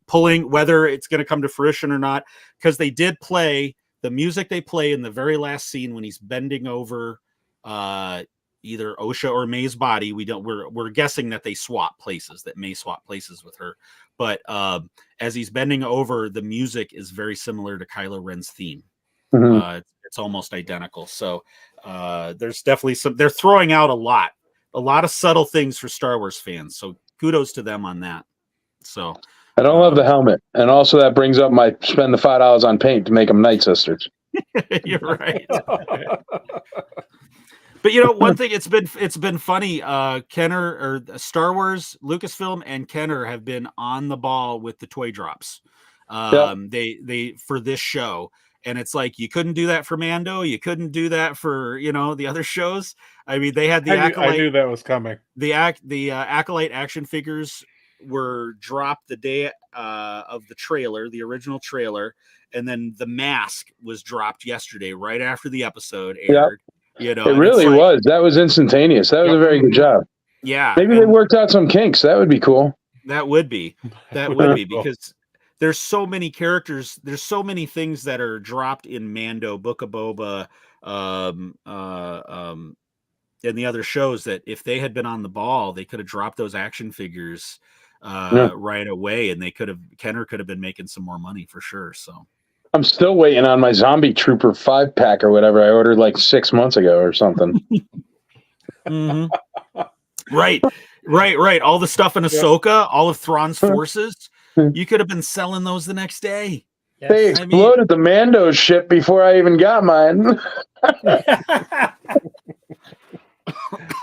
Speaker 2: pulling, whether it's going to come to fruition or not, because they did play the music they play in the very last scene when he's bending over either Osha or May's body. We're guessing that they swap places, that May swap places with her. But as he's bending over, the music is very similar to Kylo Ren's theme. It's almost identical. So there's definitely they're throwing out a lot of subtle things for Star Wars fans. So kudos to them on that. So
Speaker 1: I don't love the helmet. And also that brings up my spend the $5 on paint to make them Night Sisters.
Speaker 2: You're right. But one thing, it's been funny. Kenner or Star Wars, Lucasfilm, and Kenner have been on the ball with the toy drops. They for this show, and it's like you couldn't do that for Mando, you couldn't do that for the other shows. I mean, they had the Acolyte.
Speaker 3: I knew that was coming.
Speaker 2: The Acolyte action figures were dropped the day of the trailer, the original trailer, and then the mask was dropped yesterday, right after the episode aired. It really
Speaker 1: was. That was instantaneous. That was a very good job.
Speaker 2: Yeah.
Speaker 1: Maybe they worked out some kinks. That would be cool.
Speaker 2: That would be because there's so many characters. There's so many things that are dropped in Mando, Book of Boba, and the other shows that if they had been on the ball, they could have dropped those action figures right away, and Kenner could have been making some more money for sure. So.
Speaker 1: I'm still waiting on my Zombie Trooper 5-pack or whatever I ordered like 6 months ago or something.
Speaker 2: Right. All the stuff in Ahsoka, all of Thrawn's forces, you could have been selling those the next day.
Speaker 1: Yes. They exploded the Mando ship before I even got mine.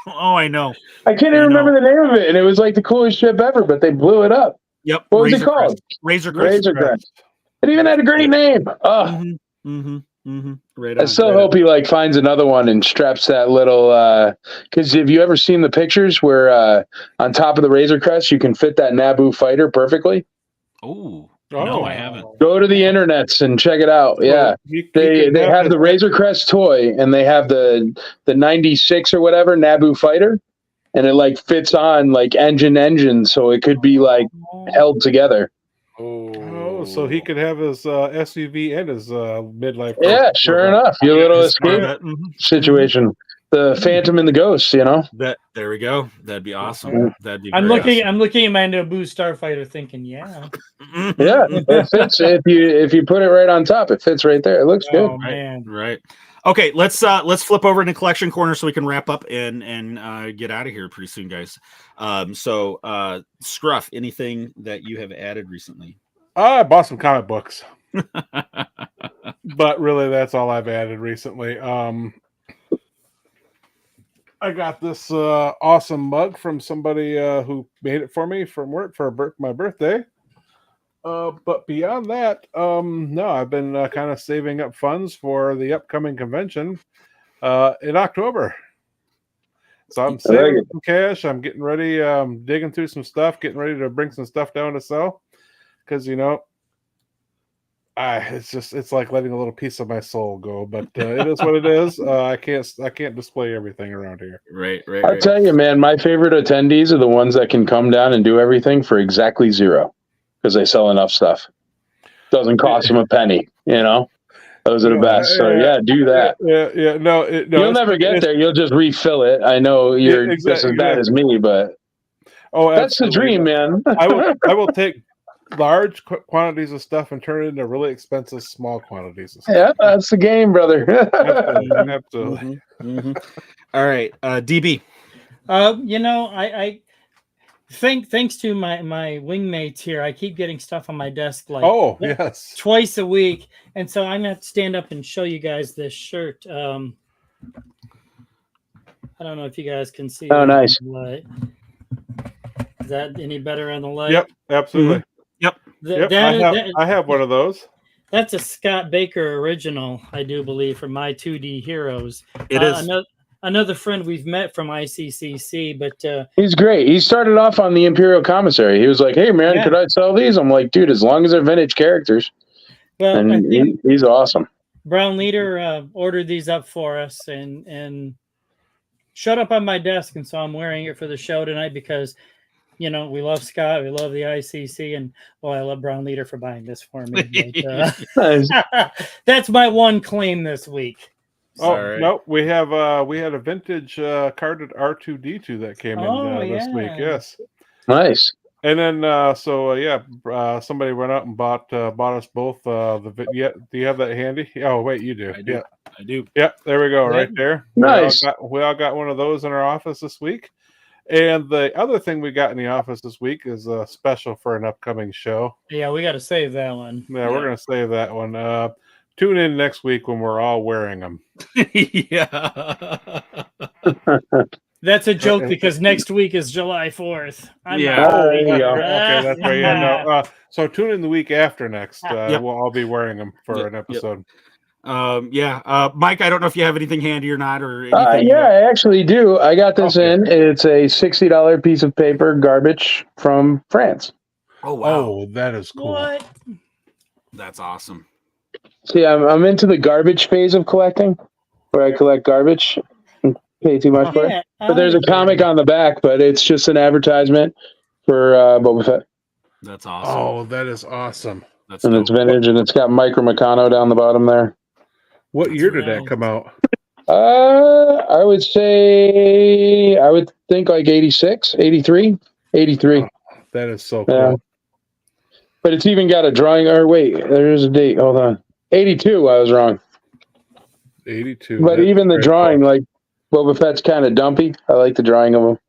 Speaker 2: Oh, I know.
Speaker 1: I can't even remember the name of it, and it was like the coolest ship ever, but they blew it up.
Speaker 2: Yep.
Speaker 1: What was it called?
Speaker 2: Razor Crest.
Speaker 1: It even had a great name.
Speaker 2: Right.
Speaker 1: I still hope he finds another one and straps that little. Because have you ever seen the pictures where on top of the Razor Crest you can fit that Naboo fighter perfectly?
Speaker 2: Oh no, I haven't.
Speaker 1: Go to the internets and check it out. Yeah, they have the Razor Crest toy and they have the 96 or whatever Naboo fighter, and it fits on engine, so it could be held together.
Speaker 3: Oh, so he could have his SUV and his midlife.
Speaker 1: Yeah, sure enough. Your little escape situation. The Phantom and the Ghost,
Speaker 2: There we go. That'd be awesome. That'd be
Speaker 4: I'm looking at my Naboo Starfighter thinking, yeah.
Speaker 1: Yeah, it fits. If you put it right on top, it fits right there. It looks good.
Speaker 2: Man. Right. Okay, let's flip over into collection corner so we can wrap up and get out of here pretty soon, guys. Scruff, anything that you have added recently?
Speaker 3: I bought some comic books, but really that's all I've added recently. I got this awesome mug from somebody who made it for me from work for my birthday. But beyond that, no, I've been kind of saving up funds for the upcoming convention in October. So I'm saving some cash. I'm getting ready, digging through some stuff, getting ready to bring some stuff down to sell. Because, it's like letting a little piece of my soul go, but it is what it is. I can't display everything around here.
Speaker 2: Right.
Speaker 1: I'll tell you, man, my favorite attendees are the ones that can come down and do everything for exactly zero. Because they sell enough stuff. Doesn't cost them a penny, Those are the best. So do that.
Speaker 3: Yeah. No,
Speaker 1: you'll never get there. You'll just refill it. I know you're just as bad as me, but that's the dream, man.
Speaker 3: I will take large quantities of stuff and turn it into really expensive small quantities of stuff.
Speaker 1: Yeah, that's the game, brother.
Speaker 3: Absolutely.
Speaker 2: Mm-hmm. All right, DB.
Speaker 4: I thanks to my wingmates here, I keep getting stuff on my desk twice a week, and so I'm gonna have to stand up and show you guys this shirt. I don't know if you guys can see.
Speaker 1: Oh, nice.
Speaker 4: Is that any better on the light?
Speaker 3: Yep, absolutely.
Speaker 2: Mm-hmm.
Speaker 3: I have one of those.
Speaker 4: That's a Scott Baker original, I do believe, from My 2D Heroes.
Speaker 2: It is.
Speaker 4: Another friend we've met from ICCC, but
Speaker 1: he's great. He started off on the Imperial Commissary. He was like, "Hey, man, could I sell these?" I'm like, "Dude, as long as they're vintage characters." Well, and he's awesome.
Speaker 4: Brown Leader ordered these up for us and showed up on my desk, and so I'm wearing it for the show tonight because, we love Scott, we love the ICC, and I love Brown Leader for buying this for me. But, that's my one claim this week.
Speaker 3: No, we had a vintage carded R2D2 that came in this week. Yes,
Speaker 1: nice.
Speaker 3: And then somebody went out and bought us both do you have that handy? Oh wait, you do.
Speaker 2: I do.
Speaker 3: Yeah, there we go, right there.
Speaker 1: Nice.
Speaker 3: We all got one of those in our office this week. And the other thing we got in the office this week is a special for an upcoming show.
Speaker 4: Yeah, we got to save that one.
Speaker 3: Yeah, we're gonna save that one. Tune in next week when we're all wearing them.
Speaker 2: Yeah.
Speaker 4: That's a joke because next week is July 4th.
Speaker 3: Okay, that's right. Yeah, no. So tune in the week after next. We'll all be wearing them for an episode.
Speaker 2: Mike, I don't know if you have anything handy or not, or
Speaker 1: anything. I actually do. I got this in. It's a $60 piece of paper garbage from France.
Speaker 2: Oh wow!
Speaker 3: Oh, that is cool.
Speaker 4: What?
Speaker 2: That's awesome.
Speaker 1: See, I'm into the garbage phase of collecting, where I collect garbage and pay too much for it. But there's a comic on the back, but it's just an advertisement for Boba Fett.
Speaker 2: That's awesome.
Speaker 3: Oh, that is awesome.
Speaker 2: That's
Speaker 1: It's vintage, and it's got Micro Meccano down the bottom there.
Speaker 3: What year did that come out?
Speaker 1: I would think like 86, 83, 83.
Speaker 3: Oh, that is so cool. Yeah.
Speaker 1: But it's even got a drawing. Or wait, there's a date. Hold on. 82. I was wrong.
Speaker 3: 82.
Speaker 1: But even the drawing, like Boba Fett's kind of dumpy. I like the drawing of him.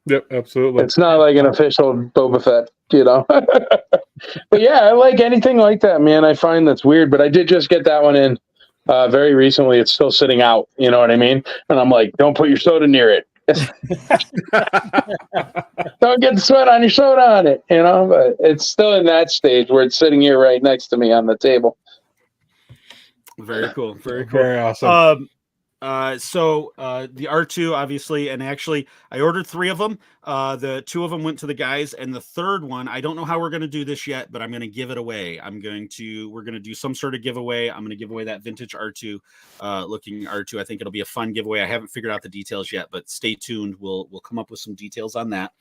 Speaker 3: Yep, absolutely.
Speaker 1: It's not like an official Boba Fett, But yeah, I like anything like that, man. I find that's weird. But I did just get that one in very recently. It's still sitting out. You know what I mean? And I'm like, don't put your soda near it. Don't get the sweat on your soda on it, but it's still in that stage where it's sitting here right next to me on the table.
Speaker 2: Very cool. Very cool.
Speaker 3: Very awesome.
Speaker 2: So the R2 obviously, and actually I ordered 3 of them. The 2 of them went to the guys, and the third one, I don't know how we're going to do this yet, but I'm going to give it away. We're going to do some sort of giveaway. I'm going to give away that vintage R2 looking R2. I think it'll be a fun giveaway. I haven't figured out the details yet, but stay tuned. We'll come up with some details on that.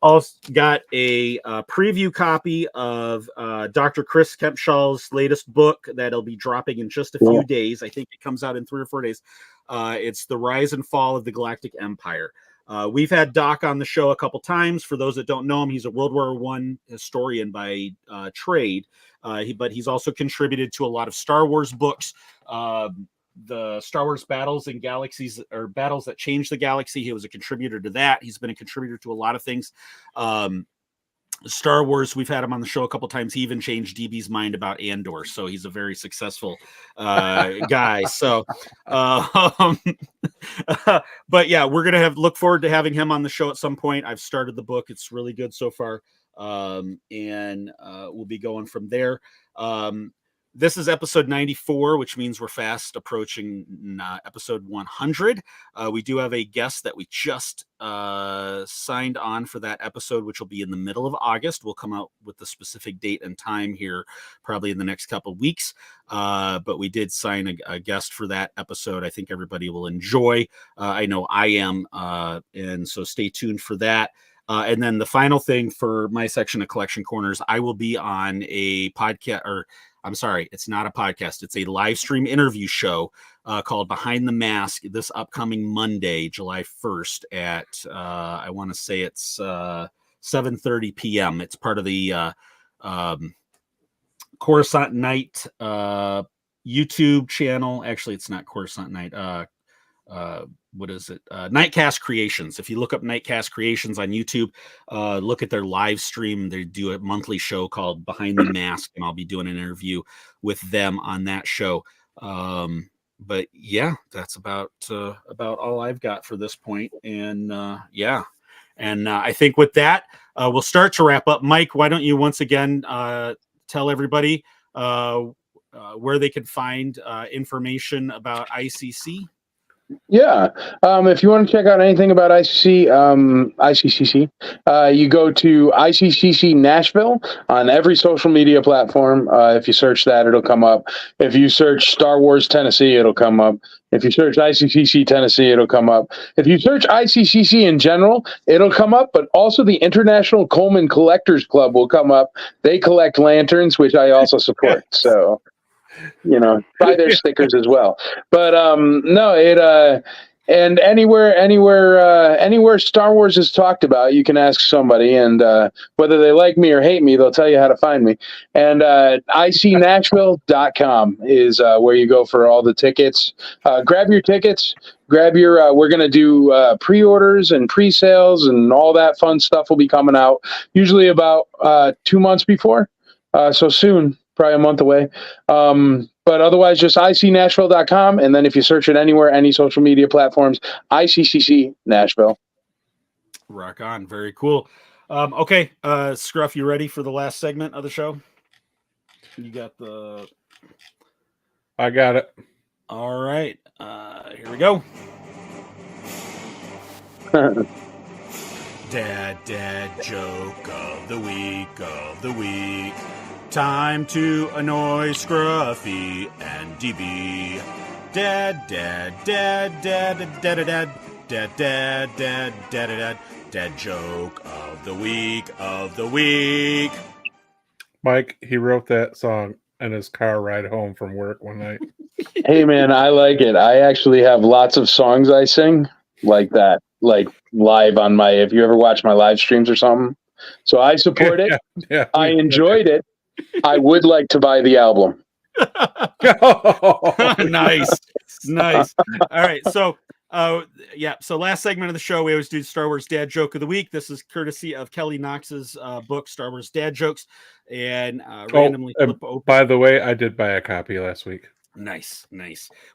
Speaker 2: Also got a preview copy of Dr. Chris Kempshaw's latest book that'll be dropping in just a few days. I think it comes out in 3 or 4 days. It's The Rise and Fall of the Galactic Empire. We've had Doc on the show a couple times. For those that don't know him, he's a World War I historian by trade, but he's also contributed to a lot of Star Wars books. the Star Wars Battles and Galaxies, or Battles That Change the Galaxy. He was a contributor to that. He's been a contributor to a lot of things. Star Wars, we've had him on the show a couple times. He even changed DB's mind about Andor, so he's a very successful guy. So, but yeah, we're gonna look forward to having him on the show at some point. I've started the book; it's really good so far, and we'll be going from there. This is episode 94, which means we're fast approaching episode 100. We do have a guest that we just signed on for that episode, which will be in the middle of August. We'll come out with the specific date and time here probably in the next couple of weeks. But we did sign a guest for that episode. I think everybody will enjoy. I know I am. And so stay tuned for that. And then the final thing for my section of Collection Corners, I will be on a podcast, or I'm sorry, it's not a podcast. It's a live stream interview show called Behind the Mask this upcoming Monday, July 1st at, I want to say it's 7:30 p.m. It's part of the Coruscant Night YouTube channel. Actually, it's not Coruscant Night. What is it? Nightcast Creations. If you look up Nightcast Creations on YouTube, look at their live stream. They do a monthly show called Behind the Mask, and I'll be doing an interview with them on that show. But yeah, that's about all I've got for this point. And yeah, and I think with that, we'll start to wrap up. Mike, why don't you once again tell everybody where they can find information about ICC?
Speaker 1: Yeah. If you want to check out anything about ICCC, you go to ICCC Nashville on every social media platform. If you search that, it'll come up. If you search Star Wars Tennessee, it'll come up. If you search ICCC Tennessee, it'll come up. If you search ICCC in general, it'll come up, but also the International Coleman Collectors Club will come up. They collect lanterns, which I also support. So, buy their stickers as well. But no, and anywhere Star Wars is talked about, you can ask somebody, and whether they like me or hate me, they'll tell you how to find me. And icnashville.com is where you go for all the tickets. Grab your tickets. Grab your. We're gonna do pre-orders and pre-sales, and all that fun stuff will be coming out usually about 2 months before. So soon. Probably a month away. But otherwise, just icnashville.com. And then if you search it anywhere, any social media platforms, ICCC Nashville.
Speaker 2: Rock on. Very cool. Okay. Scruff, you ready for the last segment of the show? You got
Speaker 3: I got it.
Speaker 2: All right. Here we go. Dad joke of the week. Time to annoy Scruffy and DB. Dad joke of the week.
Speaker 3: Mike, he wrote that song in his car ride home from work one night.
Speaker 1: Hey man, I like it. I actually have lots of songs I sing like that, like live on my, if you ever watch my live streams or something. So I support it.
Speaker 3: Yeah,
Speaker 1: I enjoyed it. I would like to buy the album.
Speaker 2: Nice. All right. So, so last segment of the show, we always do Star Wars Dad Joke of the Week. This is courtesy of Kelly Knox's book, Star Wars Dad Jokes. And randomly flip open.
Speaker 3: By the way, I did buy a copy last week.
Speaker 2: Nice.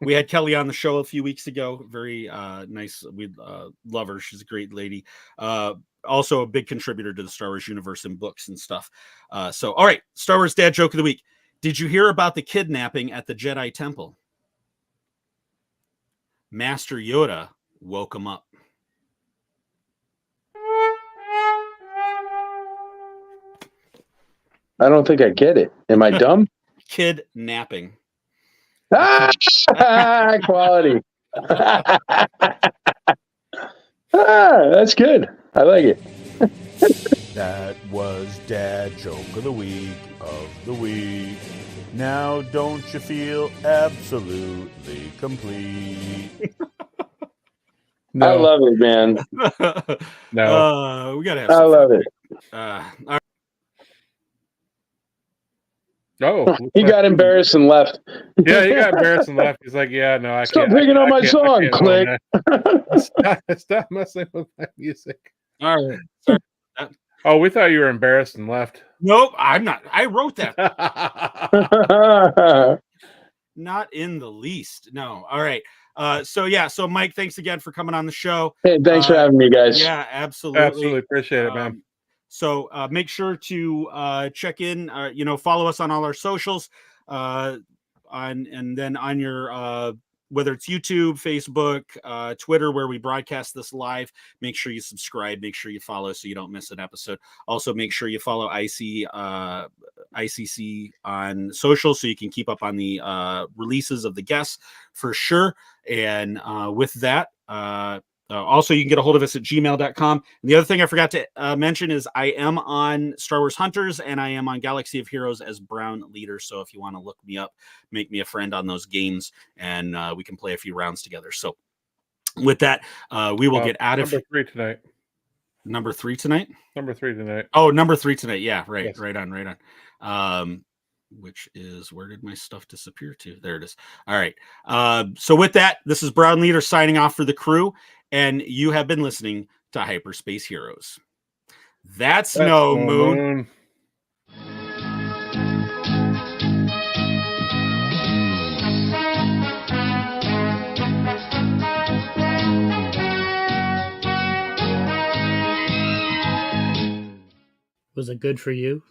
Speaker 2: We had Kelly on the show a few weeks ago. Very nice. We love her. She's a great lady. Also a big contributor to the Star Wars universe and books and stuff. So, all right, Star Wars Dad Joke of the Week. Did you hear about the kidnapping at the Jedi Temple? Master Yoda woke him up.
Speaker 1: I don't think I get it. Am I dumb?
Speaker 2: Kidnapping.
Speaker 1: Quality. That's good. I like it.
Speaker 2: That was Dad Joke of the Week Now don't you feel absolutely complete?
Speaker 1: No. I love it, man.
Speaker 2: No. We gotta have
Speaker 1: I love it.
Speaker 2: All right.
Speaker 3: Oh,
Speaker 1: He got embarrassed and left.
Speaker 3: Yeah, he got embarrassed and left. He's like, "Yeah, no, I
Speaker 1: Stop
Speaker 3: can't."
Speaker 1: picking up my song. Click.
Speaker 3: Stop messing with my music.
Speaker 2: All right. Sorry.
Speaker 3: Oh, we thought you were embarrassed and left.
Speaker 2: Nope, I'm not. I wrote that. Not in the least. No. All right. So Mike, thanks again for coming on the show.
Speaker 1: Hey, thanks for having me, guys.
Speaker 2: Yeah, absolutely.
Speaker 3: Absolutely appreciate it, man.
Speaker 2: So make sure to check in, follow us on all our socials, and then on your whether it's YouTube, Facebook, Twitter, where we broadcast this live. Make sure you subscribe. Make sure you follow so you don't miss an episode. Also, make sure you follow ICC on social so you can keep up on the releases of the guests for sure. And with that, also, you can get a hold of us at gmail.com. And the other thing I forgot to mention is I am on Star Wars Hunters and I am on Galaxy of Heroes as Brown Leader. So if you want to look me up, make me a friend on those games, and we can play a few rounds together. So with that, we will get out of
Speaker 3: number 3 tonight.
Speaker 2: Number 3 tonight?
Speaker 3: Number 3 tonight.
Speaker 2: Oh, number 3 tonight. Yeah, right.
Speaker 3: Yes.
Speaker 2: Right on. Which is, where did my stuff disappear to? There it is. All right. So with that, this is Brown Leader signing off for the crew. And you have been listening to Hyperspace Heroes. That's no moon.
Speaker 4: Was it good for you?